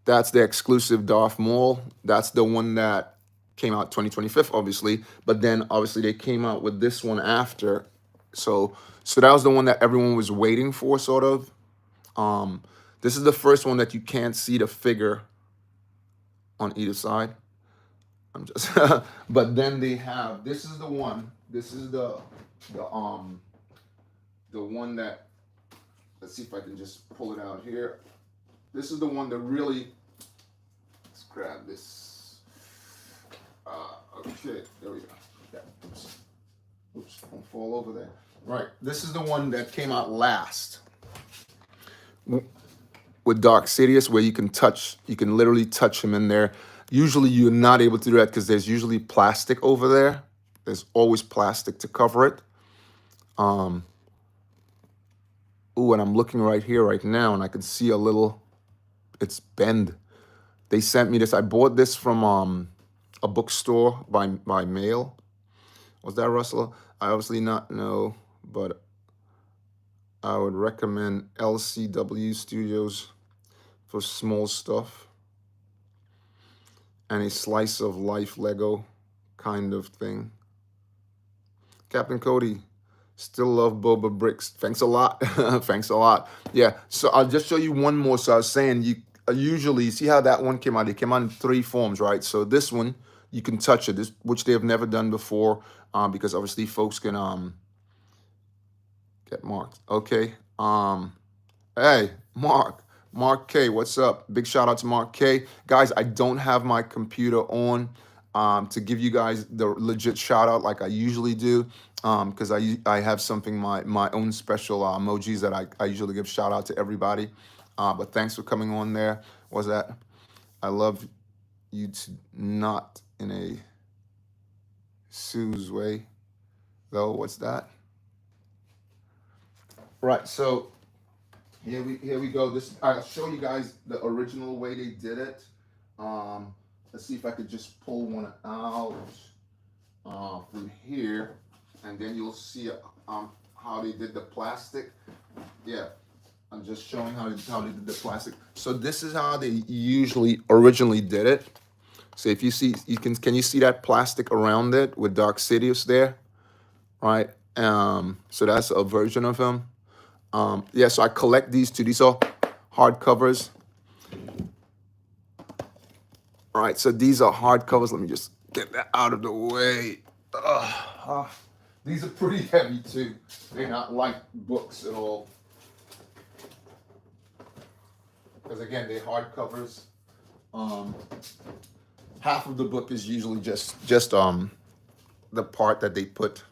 Speaker 1: that's the exclusive Darth Maul. That's the one that came out 2025, obviously. But then obviously they came out with this one after. So that was the one that everyone was waiting for, sort of. This is the first one that you can't see the figure on either side. I'm just but then they have, this is the one. This is the one that, let's see if I can just pull it out here. This is the one that really, let's grab this. Okay, there we go. Yeah, oops, don't fall over there. Right, this is the one that came out last with Dark Sidious, where you can literally touch him in there. Usually you're not able to do that because there's usually plastic over there. There's always plastic to cover it. Ooh, and I'm looking right here right now, and I can see a little, it's bend. They sent me this. I bought this from a bookstore by mail. Was that Russell? I obviously not know, but I would recommend LCW Studios for small stuff and a slice of life Lego kind of thing. Captain Cody, still love BOBAbrickz. Thanks a lot. Thanks a lot. Yeah, so I'll just show you one more. So I was saying, you usually see how that one came out. It came out in 3 forms, right? So this one, you can touch it, which they have never done before, because obviously folks can get marked. Okay. Hey, Mark K, what's up? Big shout out to Mark K. Guys, I don't have my computer on to give you guys the legit shout out like I usually do, because I have something, my own special emojis that I usually give shout out to everybody. But thanks for coming on there. What's that? I love you to, not in a Sue's way, though. What's that? Right, so here we go. This, I'll show you guys the original way they did it. Let's see if I could just pull one out from here, and then you'll see how they did the plastic. Yeah, I'm just showing how they did the plastic. So this is how they originally did it. So if you see, can you see that plastic around it with Dark Sidious there, right? So that's a version of him. Yeah, so I collect these two. These are hardcovers. All right, so these are hardcovers. Let me just get that out of the way. These are pretty heavy too. They're not like books at all. Because again, they're hardcovers. Half of the book is usually just the part that they put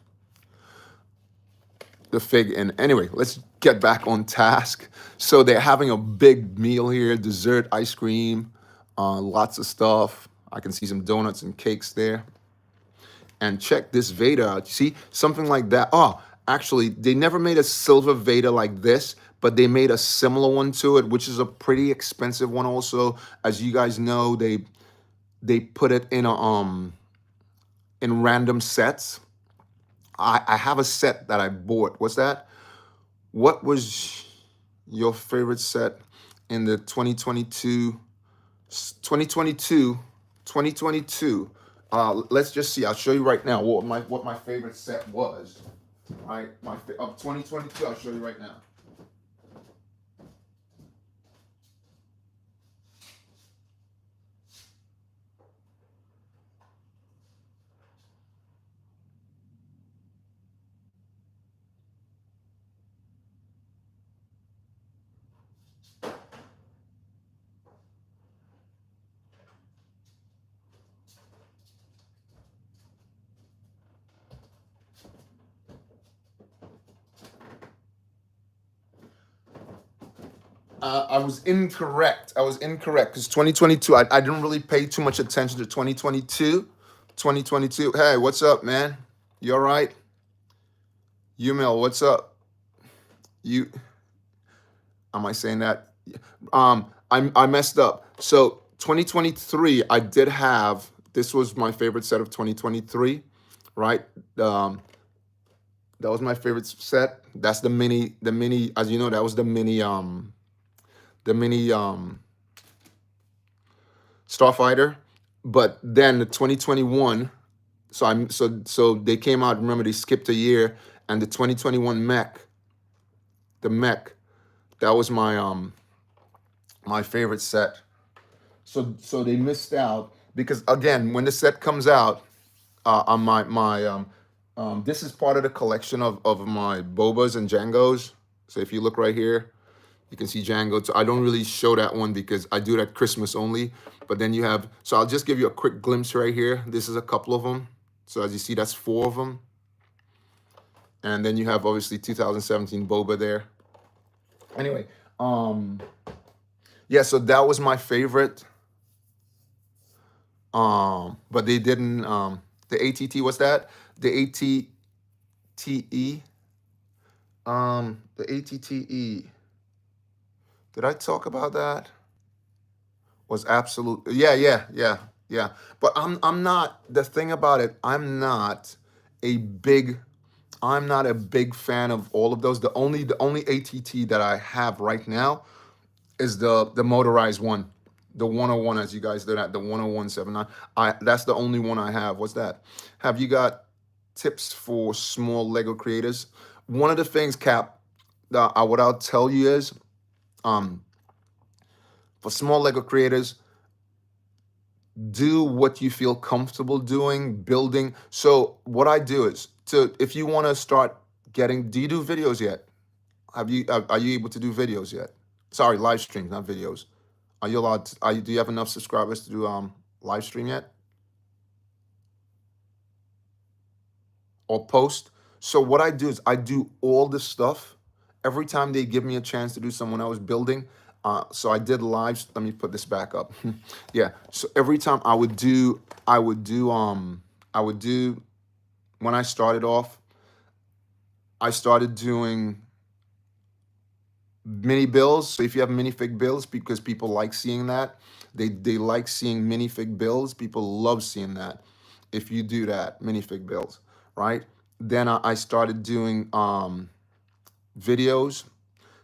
Speaker 1: the fig in. Anyway, let's get back on task. So they're having a big meal here, dessert, ice cream, lots of stuff. I can see some donuts and cakes there. And check this Vader out. You see, something like that. Oh, actually, they never made a silver Vader like this, but they made a similar one to it, which is a pretty expensive one also. As you guys know, they put it in in random sets. I have a set that I bought. What's that? What was your favorite set in the 2022? Let's just see. I'll show you right now what my favorite set was. All right, of 2022. I'll show you right now. I was incorrect. Because 2022, I didn't really pay too much attention to 2022. 2022. Hey, what's up, man? You all right? Yumil, what's up? Am I saying that? I messed up. So 2023, I did have, this was my favorite set of 2023, right? That was my favorite set. That's the mini, as you know, that was the mini Starfighter. But then the 2021, so they came out, remember they skipped a year, and the 2021 mech, the mech, that was my favorite set. So they missed out because again, when the set comes out, on my this is part of the collection of my Bobas and Django's. So if you look right here, you can see Django. So I don't really show that one because I do it at Christmas only. But then you have, so I'll just give you a quick glimpse right here. This is a couple of them. So as you see, that's 4 of them. And then you have obviously 2017 Boba there. Anyway, yeah, so that was my favorite. But they didn't, the ATT, what's that? The ATTE, the ATTE. Did I talk about that? Was absolute, yeah. But I'm not, the thing about it, a big I'm not a big fan of all of those. The only ATT that I have right now is the motorized one. The 101, as you guys did at the 10179. That's the only one I have. What's that? Have you got tips for small Lego creators? One of the things, Cap, that what I'll tell you is, um, for small Lego creators, do what you feel comfortable doing, building. So what I do is, to if you want to start getting, do you do videos yet? Are you able to do videos yet? Sorry, live streams, not videos. Are you allowed to, do you have enough subscribers to do live stream yet or post? So what I do is I do all this stuff every time they give me a chance to do someone I was building. So I did live. Let me put this back up. Yeah. So every time I would do when I started off, I started doing mini builds. So if you have minifig builds, because people like seeing that, they like seeing minifig builds. People love seeing that. If you do that, minifig builds, right? Then I started doing videos.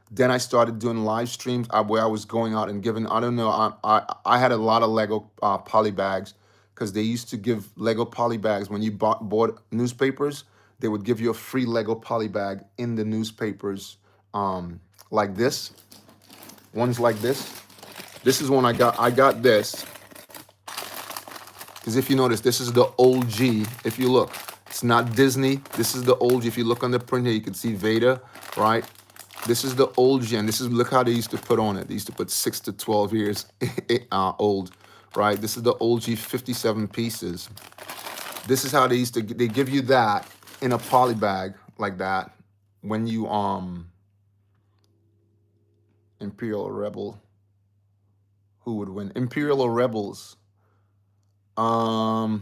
Speaker 1: Then I started doing live streams where I was going out and giving. I don't know. I had a lot of Lego poly bags because they used to give Lego poly bags when you bought newspapers. They would give you a free Lego poly bag in the newspapers, like this. Ones like this. This is one I got. I got this because if you notice, this is the old G. If you look, it's not Disney. This is the old G. If you look on the print here, you can see Vader, right? This is the old G, and this is, look how they used to put on it. They used to put 6 to 12 years old, right? This is the old G, 57 pieces. This is how they used to, they give you that in a poly bag like that when you, Imperial or Rebel, who would win? Imperial or Rebels? I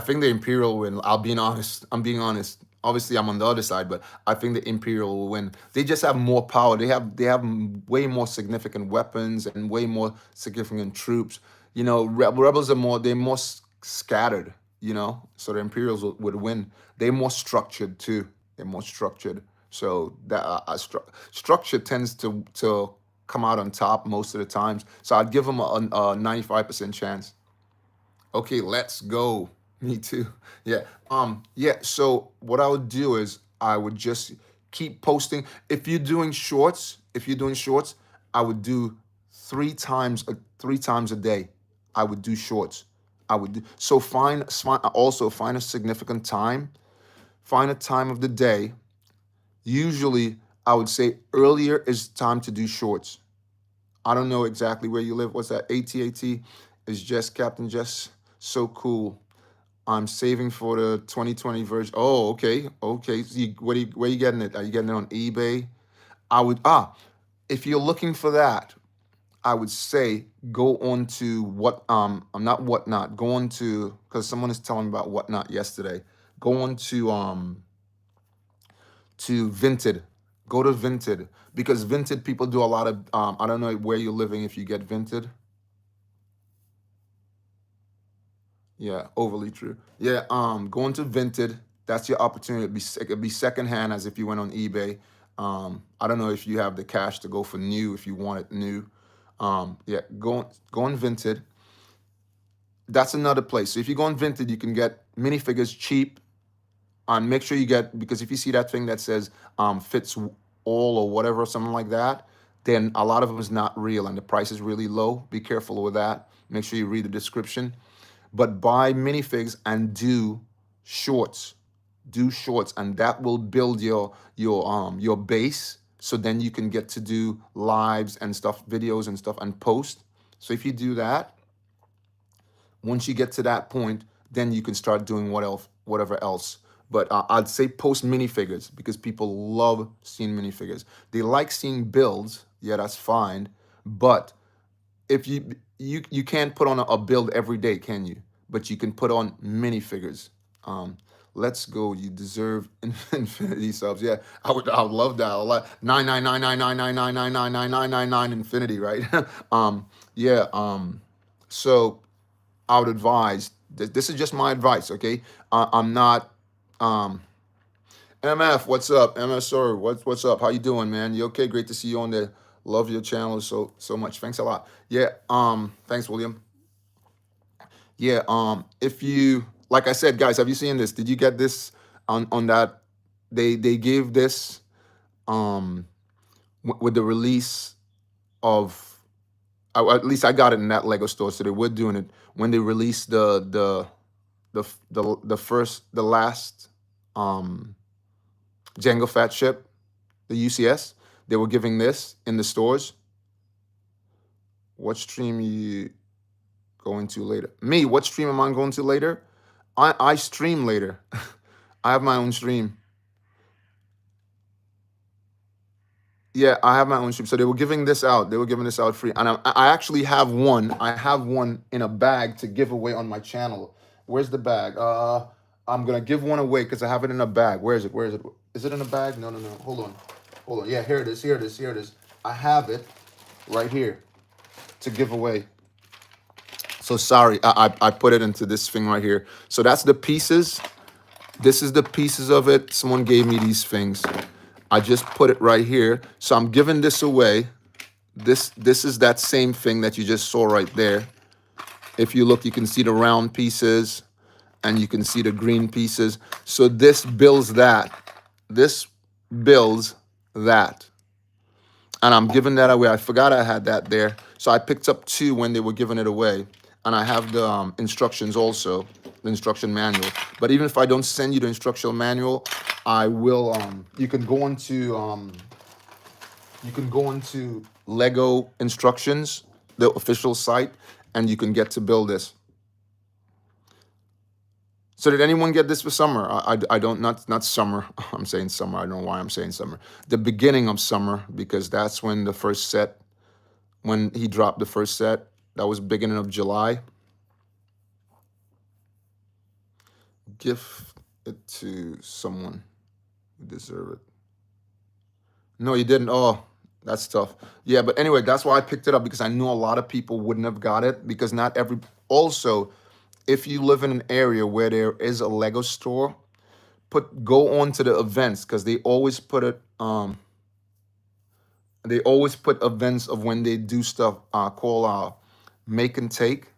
Speaker 1: think the Imperial will win. I'm being honest. Obviously, I'm on the other side, but I think the Imperial will win. They just have more power. They have way more significant weapons and way more significant troops. You know, rebels are more scattered. You know, so the Imperials would win. They're more structured too. They're more structured. So that structure tends to come out on top most of the times. So I'd give them a 95% chance. Okay, let's go. Me too. Yeah. Yeah. So what I would do is I would just keep posting. If you're doing shorts, I would do 3 times a day. I would do shorts. I would do so. Also find a significant time. Find a time of the day. Usually, I would say earlier is time to do shorts. I don't know exactly where you live. What's that? ATAT is just Captain Jess. So cool. I'm saving for the 2020 version. Oh, okay, okay. So where you getting it? Are you getting it on eBay? I would if you're looking for that, I would say go on to I'm not Whatnot. Go on to, because someone is telling me about Whatnot yesterday. Go on to Vinted. Go to Vinted because Vinted people do a lot of I don't know where you're living if you get Vinted. Yeah, overly true. Yeah, going to Vinted. That's your opportunity. It'd be secondhand, as if you went on eBay. I don't know if you have the cash to go for new if you want it new. Yeah, go on Vinted. That's another place. So if you go on Vinted, you can get minifigures cheap. And make sure you get, because if you see that thing that says fits all or whatever, something like that, then a lot of them is not real and the price is really low. Be careful with that. Make sure you read the description. But buy minifigs and do shorts. Do shorts, and that will build your base. So then you can get to do lives and stuff, videos and stuff, and post. So if you do that, once you get to that point, then you can start doing whatever else. But I'd say post minifigures because people love seeing minifigures. They like seeing builds. Yeah, that's fine. But if you can't put on a build every day, can you? But you can put on minifigures. Let's go. You deserve infinity subs. Yeah, I would love that. A lot. 9999999999999 infinity, right? Yeah. So I would advise. This is just my advice, okay? I'm not. MF, what's up? MF, sorry, what's up? How you doing, man? You okay? Great to see you on there. Love your channel so much. Thanks a lot. Yeah. Thanks, William. Yeah. If you, like I said, guys, have you seen this? Did you get this on that? They gave this with the release of. At least I got it in that Lego store, so they were doing it when they released the last Jango Fat ship, the UCS. They were giving this in the stores. What stream you going to later? Me, what stream am I going to later? I stream later. I have my own stream. Yeah, I have my own stream. So they were giving this out. They were giving this out free. And I actually have one. I have one in a bag to give away on my channel. Where's the bag? I'm going to give one away because I have it in a bag. Where is it? Where is it? Is it in a bag? No. Hold on. Hold on. Yeah, here it is. Here it is. Here it is. I have it right here to give away. So sorry, I put it into this thing right here. So that's the pieces. This is the pieces of it. Someone gave me these things. I just put it right here. So I'm giving this away. This is that same thing that you just saw right there. If you look, you can see the round pieces and you can see the green pieces. So this builds that. This builds that. And I'm giving that away. I forgot I had that there. So I picked up 2 when they were giving it away. And I have the instructions also, the instruction manual. But even if I don't send you the instructional manual, I will, you can go into Lego instructions, the official site, and you can get to build this. So did anyone get this for summer? I don't, not summer. I'm saying summer. I don't know why I'm saying summer. The beginning of summer, because that's when the first set, when he dropped the first set, that was beginning of July. Gift it to someone who deserve it. No, you didn't. Oh, that's tough. Yeah, but anyway, that's why I picked it up, because I knew a lot of people wouldn't have got it, because not every. Also, if you live in an area where there is a Lego store, go on to the events, because they always put it. They always put events of when they do stuff called make and take.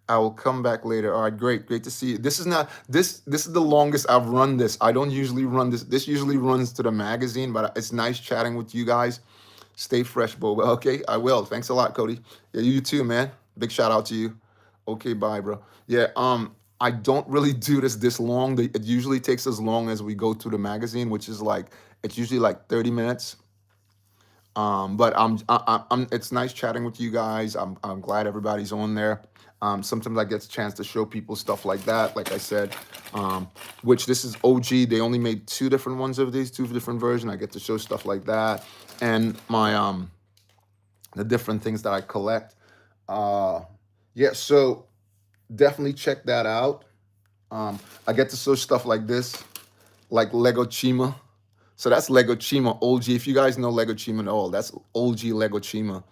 Speaker 1: I will come back later. All right, great to see you. This is not this is the longest I've run this. I don't usually run this. This usually runs to the magazine, but it's nice chatting with you guys. Stay fresh, Boba. Okay, I will. Thanks a lot, Cody. Yeah, you too, man. Big shout out to you. Okay, bye, bro. Yeah, I don't really do this long. It usually takes as long as we go to the magazine, which is like, it's usually like 30 minutes. But it's nice chatting with you guys. I'm glad everybody's on there. Sometimes I get a chance to show people stuff like that, like I said, which this is OG. They only made 2 different ones of these, 2 different versions. I get to show stuff like that, and my the different things that I collect. Yeah, so definitely check that out. I get to show stuff like this, like Lego Chima. So that's Lego Chima OG. If you guys know Lego Chima at all, that's OG Lego Chima.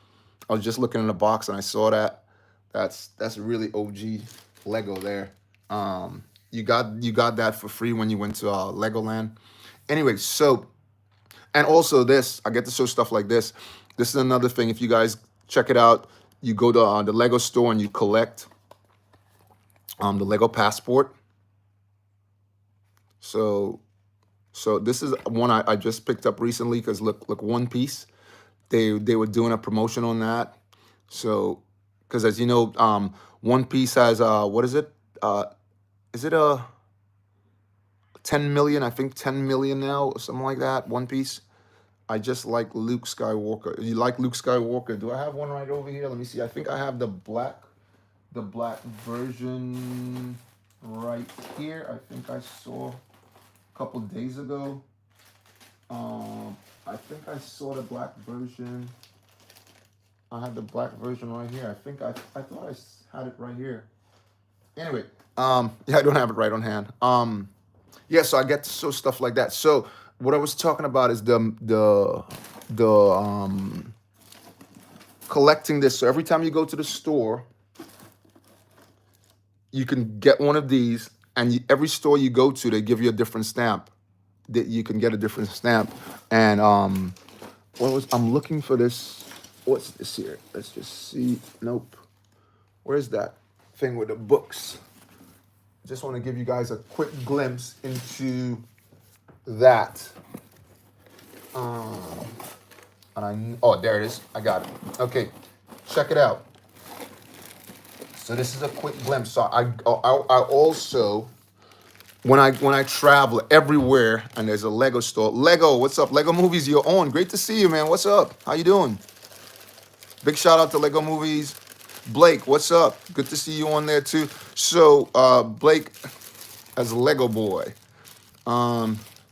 Speaker 1: I was just looking in the box and I saw that. That's really OG Lego there. You got that for free when you went to Legoland. Anyway, so and also this, I get to show stuff like this. This is another thing. If you guys check it out, you go to the Lego store and you collect the Lego passport. So this is one I just picked up recently because look One Piece. They were doing a promotion on that. So because as you know, One Piece has what is it? Is it a 10 million? I think 10 million now or something like that. One Piece. I just like Luke Skywalker. You like Luke Skywalker? Do I have one right over here? Let me see. I think I have the black version right here. I think I saw a couple days ago. I think I saw the black version. I had the black version right here. I thought had it right here. Anyway, yeah, I don't have it right on hand. Yeah, so I get to show stuff like that. So what I was talking about is the collecting this. So every time you go to the store, you can get one of these, and every store you go to, they give you a different stamp. That you can get a different stamp, and I'm looking for this. What's this here? Let's just see. Nope. Where's that thing with the books? Just want to give you guys a quick glimpse into that. Oh, there it is. I got it. Okay, check it out. So this is a quick glimpse. So I also when I travel everywhere and there's a Lego store. Lego, what's up? Lego Movies, you're on. Great to see you, man. What's up? How you doing? Big shout out to Lego Movies. Blake, what's up? Good to see you on there too. So Blake, as a Lego boy,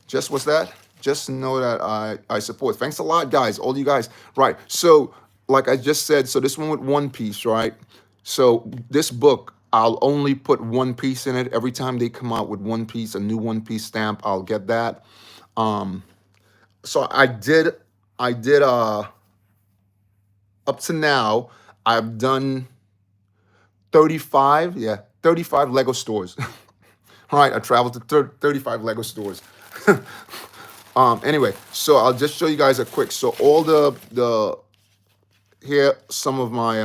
Speaker 1: just what's that? Just know that I support. Thanks a lot, guys. All you guys. Right. So like I just said, so this one with One Piece, right? So this book, I'll only put One Piece in it. Every time they come out with One Piece, a new One Piece stamp, I'll get that. So I did up to now, I've done 35, yeah, 35 Lego stores. All right, I traveled to 35 Lego stores. Anyway, so I'll just show you guys a quick. So all the here some of my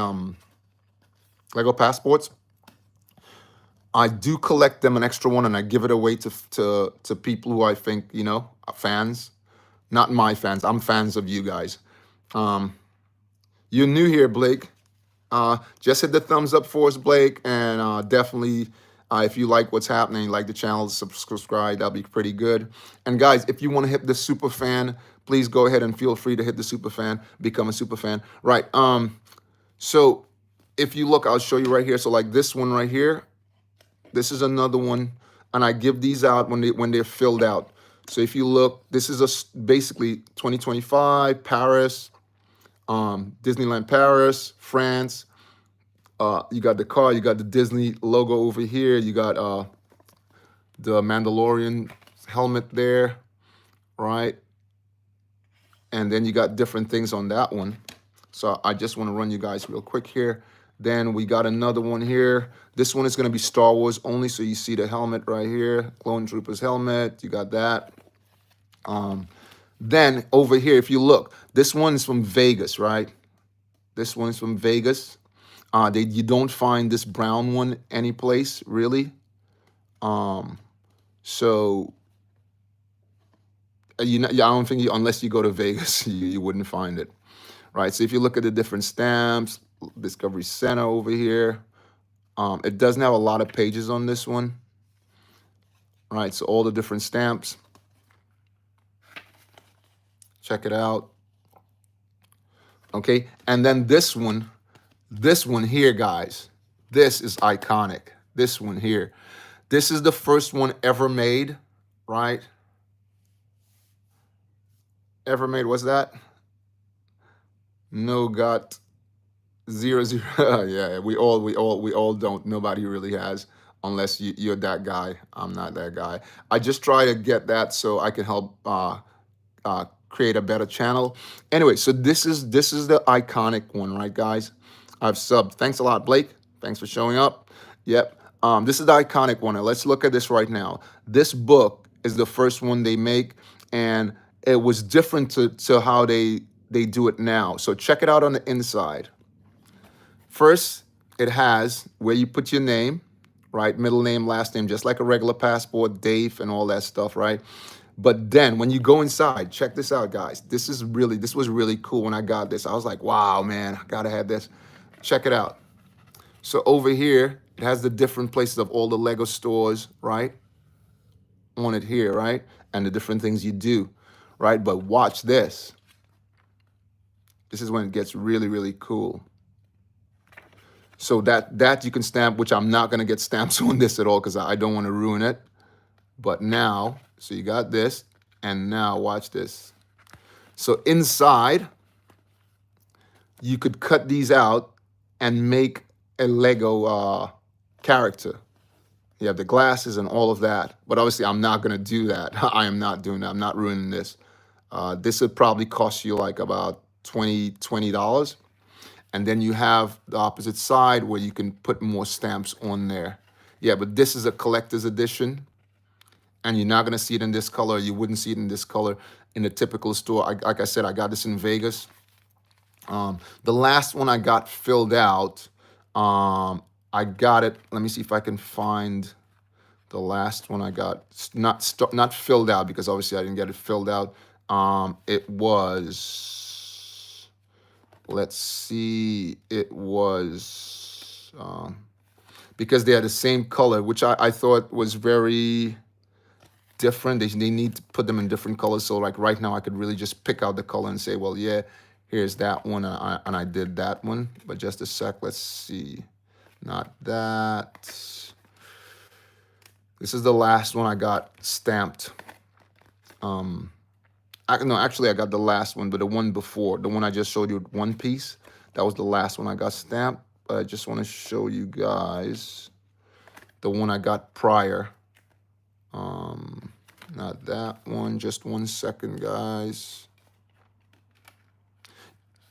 Speaker 1: Lego passports. I do collect them an extra one, and I give it away to people who I think are fans. Not my fans. I'm fans of you guys. You're new here, Blake. Just hit the thumbs up for us, Blake, and definitely, if you like what's happening, like the channel, subscribe. That'll be pretty good. And guys, if you want to hit the super fan, please go ahead and feel free to hit the super fan, become a super fan. Right. So if you look, I'll show you right here. So like this one right here, this is another one, and I give these out when they're filled out. So if you look, this is basically 2025 Paris. Disneyland Paris, France. You got the car, you got the Disney logo over here, you got the Mandalorian helmet there, right? And then you got different things on that one. So I just want to run you guys real quick here. Then we got another one here. This one is going to be Star Wars only, so you see the helmet right here, Clone Troopers helmet, you got that. Then over here, if you look, this one's from Vegas, right? This one's from Vegas. You don't find this brown one anyplace, really. So I don't think unless you go to Vegas, you wouldn't find it, right? So if you look at the different stamps, Discovery Center over here, it doesn't have a lot of pages on this one, right? So all the different stamps. Check it out. Okay, and then this one here, guys. This is iconic. This one here. This is the first one ever made, right? Ever made, what's that? No got 00. Yeah, we all don't. Nobody really has, unless you're that guy. I'm not that guy. I just try to get that so I can help create a better channel. Anyway, so this is the iconic one, right, guys? I've subbed. Thanks a lot, Blake. Thanks for showing up. Yep. This is the iconic one. And let's look at this right now. This book is the first one they make, and it was different to how they do it now. So check it out on the inside. First, it has where you put your name, right? Middle name, last name, just like a regular passport, date, and all that stuff, right? But then when you go inside, check this out, guys. This was really cool when I got this. I was like, wow, man, I gotta have this. Check it out. So over here, it has the different places of all the Lego stores, right? On it here, right? And the different things you do, right? But watch this. This is when it gets really, really cool. So that you can stamp, which I'm not gonna get stamps on this at all because I don't want to ruin it. But now, so you got this, and now watch this. So inside, you could cut these out and make a Lego character. You have the glasses and all of that. But obviously, I'm not going to do that. I am not doing that. I'm not ruining this. This would probably cost you like about $20. And then you have the opposite side where you can put more stamps on there. Yeah, but this is a collector's edition. And you're not going to see it in this color. You wouldn't see it in this color in a typical store. Like I said, I got this in Vegas. The last one I got filled out, I got it. Let me see if I can find the last one I got. Not filled out because obviously I didn't get it filled out. It was, let's see, it was, because they had the same color, which I thought was very different. They need to put them in different colors. So like right now I could really just pick out the color and say, well, yeah, here's that one. And I did that one. But just a sec, let's see. Not that. This is the last one I got stamped. No, actually I got the last one, but the one before, the one I just showed you, one piece, that was the last one I got stamped. But I just want to show you guys the one I got prior. Not that one. Just 1 second, guys.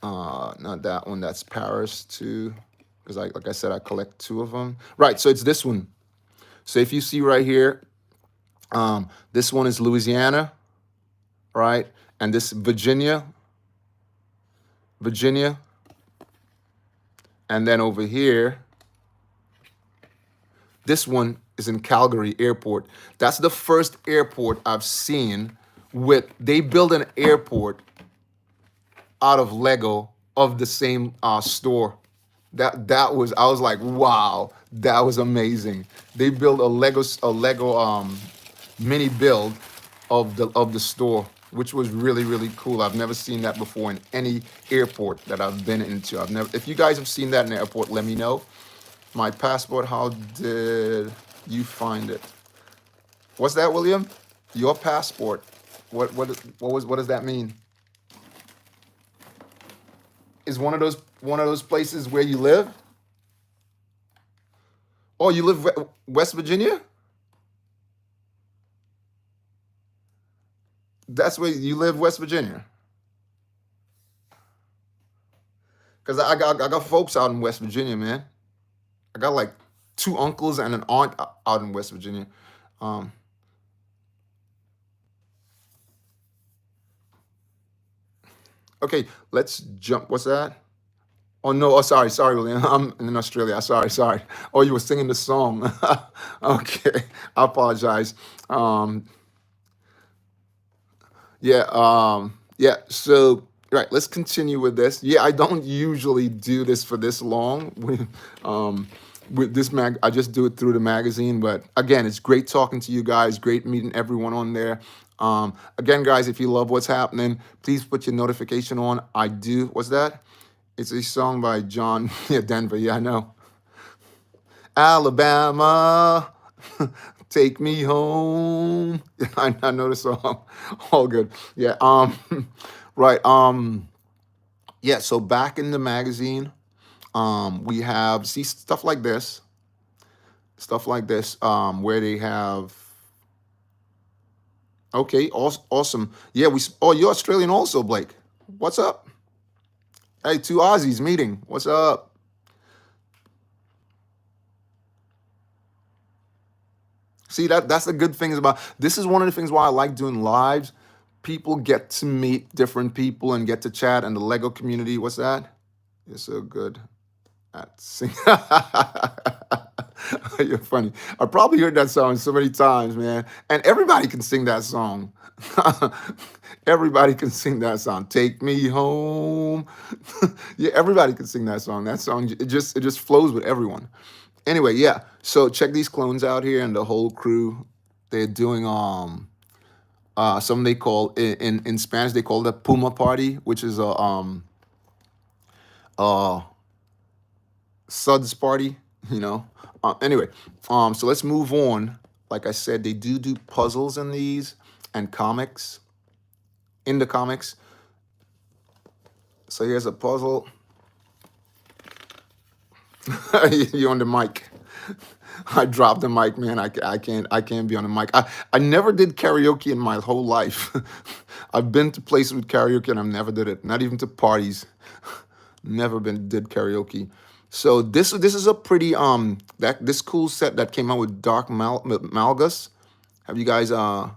Speaker 1: Not that one. That's Paris too, because like I said, I collect 2 of them. Right. So it's this one. So if you see right here, this one is Louisiana, right? And this Virginia. And then over here, this one is in Calgary Airport. That's the first airport I've seen they build an airport out of Lego of the same store. I was like, wow, that was amazing. They built a Lego mini build of the store, which was really, really cool. I've never seen that before in any airport that I've been into. If you guys have seen that in the airport, let me know. My passport, how did you find it? What's that, William? Your passport. What does that mean? Is one of those places where you live? Oh, you live West Virginia? That's where you live, West Virginia? Because I got folks out in West Virginia, man. I got like 2 uncles and an aunt out in West Virginia. Okay, let's jump. What's that? Oh no! Oh, sorry, William. I'm in Australia. Sorry. Oh, you were singing the song. Okay, I apologize. Yeah. So right, let's continue with this. Yeah, I don't usually do this for this long. With this I just do it through the magazine. But again, it's great talking to you guys. Great meeting everyone on there. Again, guys, if you love what's happening, please put your notification on. I do. What's that? It's a song by John Denver. Yeah, I know. Alabama, take me home. I know the song. All good. Yeah. Right. Yeah. So back in the magazine, we have stuff like this, where they have. Okay. Awesome. Yeah. You're Australian also, Blake. What's up? Hey, 2 Aussies meeting. What's up? See, that's the good things about this is one of the things why I like doing lives. People get to meet different people and get to chat, and the Lego community. What's that? You're so good at singing. You're funny. I probably heard that song so many times, man. And everybody can sing that song. Everybody can sing that song. Take me home. Yeah, everybody can sing that song. That song it just flows with everyone. Anyway, yeah. So check these clones out here and the whole crew. They're doing some they call in Spanish they call it Puma party, which is a suds party, you know. Anyway, so let's move on. Like I said, they do puzzles in these and comics in the comics. So here's a puzzle. You're on the mic. I dropped the mic, man. I can't be on the mic. I never did karaoke in my whole life. I've been to places with karaoke and I've never did it. Not even to parties. Never did karaoke. So this is a pretty this cool set that came out with Dark Malgus. Have you guys I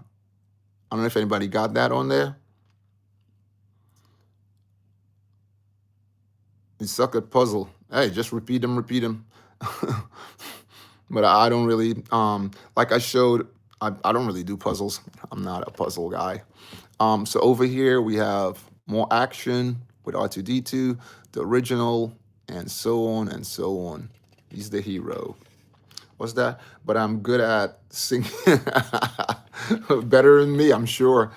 Speaker 1: don't know if anybody got that on there. You suck at puzzle. Hey, just repeat them. But I don't really like I showed I don't really do puzzles. I'm not a puzzle guy. So over here we have more action with R2D2, the original, and so on and so on. He's the hero. What's that? But I'm good at singing. Better than me, I'm sure.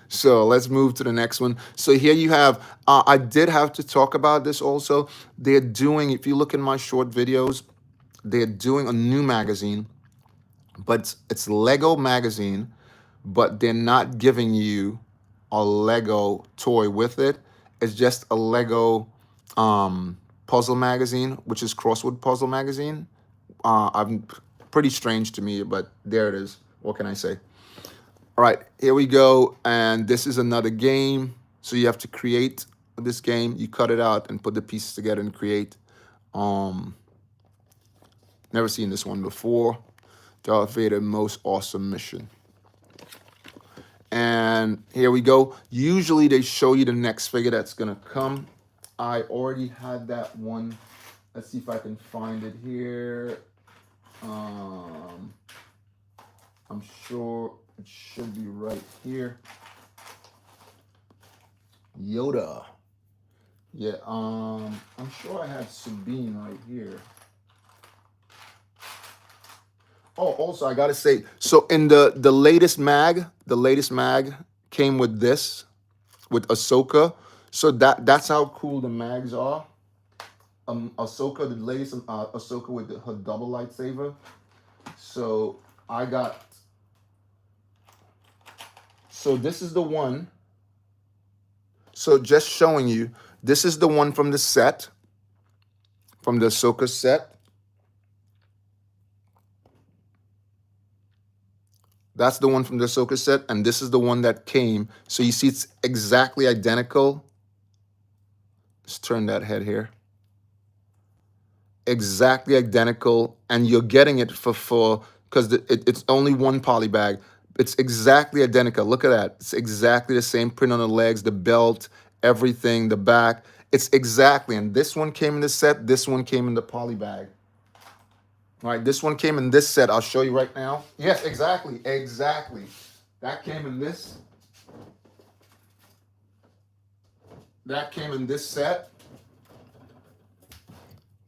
Speaker 1: So let's move to the next one. So here you have, I did have to talk about this also. They're doing, if you look in my short videos, they're doing a new magazine, but it's Lego magazine, but they're not giving you a Lego toy with it. It's just a Lego puzzle magazine, which is crossword puzzle magazine. I'm pretty strange to me, but there it is. What can I say? All right, here we go. And this is another game. So you have to create this game. You cut it out and put the pieces together and create. Never seen this one before. Darth Vader, most awesome mission. And here we go. Usually they show you the next figure that's gonna come. I already had that one. Let's see if I can find it here. I'm sure it should be right here. Yoda. Yeah, I'm sure I have Sabine right here. Oh, also I gotta say, so in the latest mag, came with this, with Ahsoka. So that's how cool the mags are. Ahsoka, the latest Ahsoka with her double lightsaber. So I got. So this is the one. So just showing you, this is the one from the set, from the Ahsoka set. That's the one from the Ahsoka set, and this is the one that came. So you see it's exactly identical. Let's turn that head here. Exactly identical, and you're getting it for because it's only one poly bag. It's exactly identical. Look at that. It's exactly the same print on the legs, the belt, everything, the back. It's exactly, and this one came in the set, this one came in the poly bag. All right, this one came in this set. I'll show you right now. Yes, exactly. That came in this. That came in this set.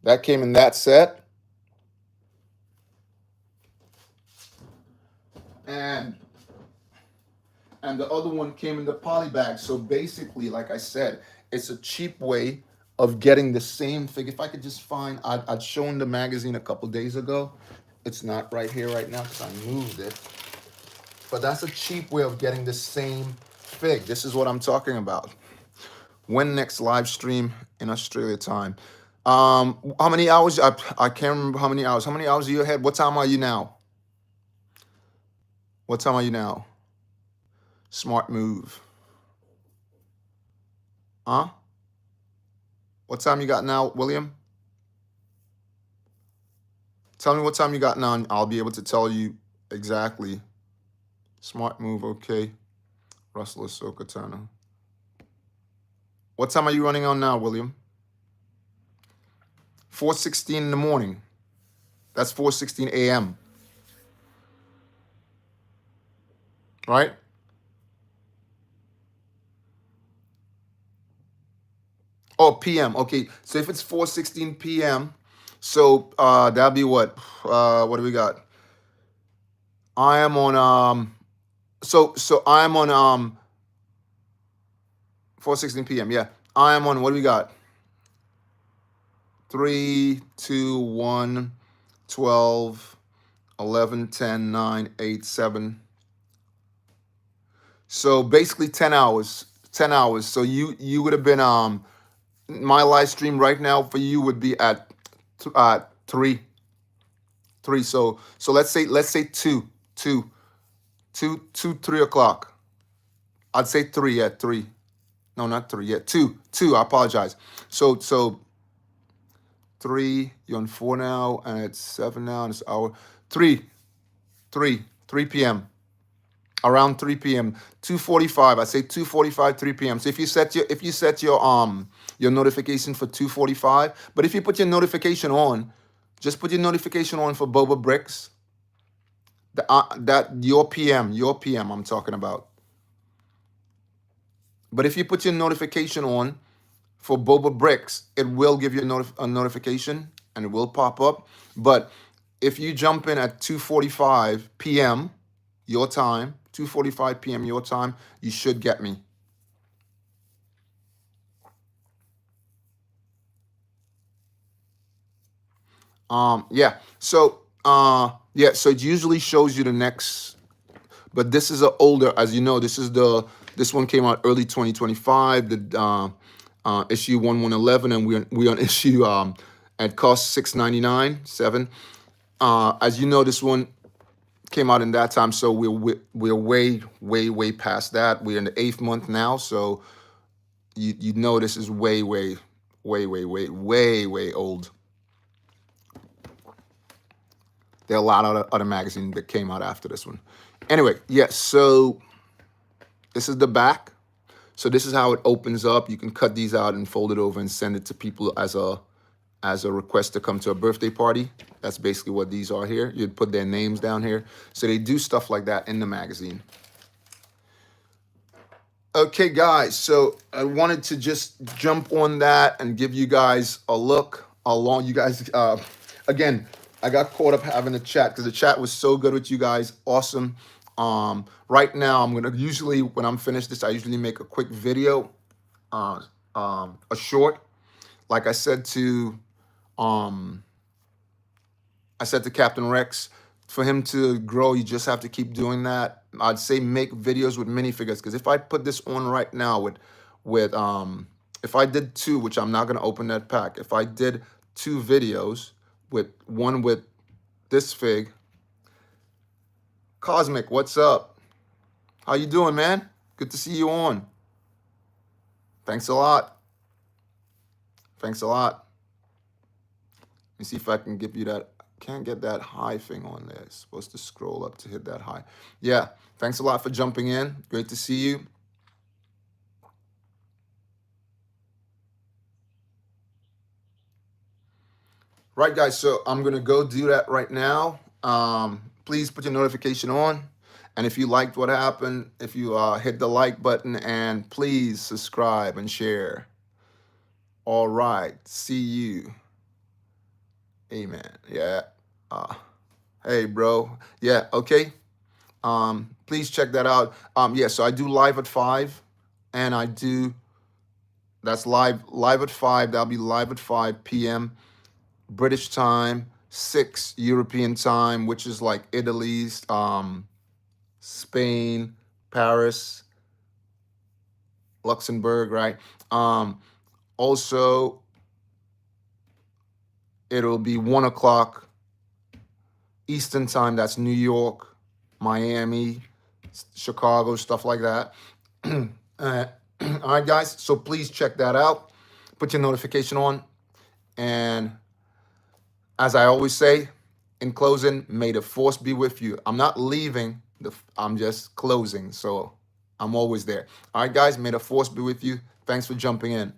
Speaker 1: That came in that set. And the other one came in the poly bag. So basically, like I said, it's a cheap way of getting the same thing. If I could just find, I'd shown the magazine a couple days ago. It's not right here right now because I moved it. But that's a cheap way of getting the same fig. This is what I'm talking about. When next live stream in Australia time? How many hours? I can't remember how many hours. How many hours are you ahead? What time are you now? What time are you now? Smart move. Huh? What time you got now, William? Tell me what time you got now, and I'll be able to tell you Exactly. Smart move. Okay. Russell Ahsoka Turner. What time are you running on now, William? 4:16 in the morning. That's 4:16 a.m. Right? Oh, p.m. Okay. So if it's 4:16 p.m., so that'll be what? What do we got? I am on so I am on 4:16 p.m. Yeah. I am on, what do we got? 3, 2, 1, 12, 11, 10, 9, 8, 7. So basically 10 hours. 10 hours. So you would have been my live stream right now for you would be at 3. 3. So let's say 2, 2, 2, 2, 3 o'clock. I'd say 3 at 3. No, not 3 yet. 2, 2. I apologize. So 3. You're on 4 now, and it's 7 now, and it's hour 3, 3 p.m. Around 3 p.m. 2:45. I say 2:45, 3 p.m. So if you set your notification for 2:45, but if you put your notification on, just put your notification on for BOBAbrickz. That your PM I'm talking about. But if you put your notification on for BOBAbrickz, it will give you a notification and it will pop up. But if you jump in at 2:45 p.m. your time, 2:45 p.m. your time, you should get me. Yeah. So it usually shows you the next, but this is a older, as you know, this one came out early 2025, the issue 1111, and we on issue at cost 699 7. As you know, this one came out in that time, so we're way past that. We're in the 8th month now, so you know this is way old. There are a lot of other magazines that came out after this one. Anyway, yes. So this is the back. So this is how it opens up. You can cut these out and fold it over and send it to people as a request to come to a birthday party. That's basically what these are here. You'd put their names down here. So they do stuff like that in the magazine. Okay, guys. So I wanted to just jump on that and give you guys a look along. You guys, again, I got caught up having a chat because the chat was so good with you guys. Awesome. Right now, I'm gonna usually when I'm finished this, I usually make a quick video, a short. Like I said to Captain Rex, for him to grow, you just have to keep doing that. I'd say make videos with minifigures, because if I put this on right now with if I did 2, which I'm not gonna open that pack, if I did 2 videos with one with this fig, Cosmic, what's up? How you doing, man? Good to see you on. Thanks a lot. Thanks a lot. Let me see if I can give you that. Can't get that high thing on there. It's supposed to scroll up to hit that high. Yeah, thanks a lot for jumping in. Great to see you. Right, guys, so I'm going to go do that right now. Please put your notification on. And if you liked what happened, if you hit the like button, and please subscribe and share. All right, see you. Amen. Yeah. Hey, bro. Yeah, okay. Please check that out. Yeah, so I do live at 5, and I do, that's live at 5. That'll be live at 5 p.m. British time, 6 European time, which is like Italy's, Spain, Paris, Luxembourg, right? Also, it'll be 1 o'clock Eastern time. That's New York, Miami, Chicago, stuff like that. All right, guys. So please check that out. Put your notification on. And as I always say, In closing, may the force be with you. I'm not leaving. I'm just closing. So I'm always there. All right, guys, may the force be with you. Thanks for jumping in.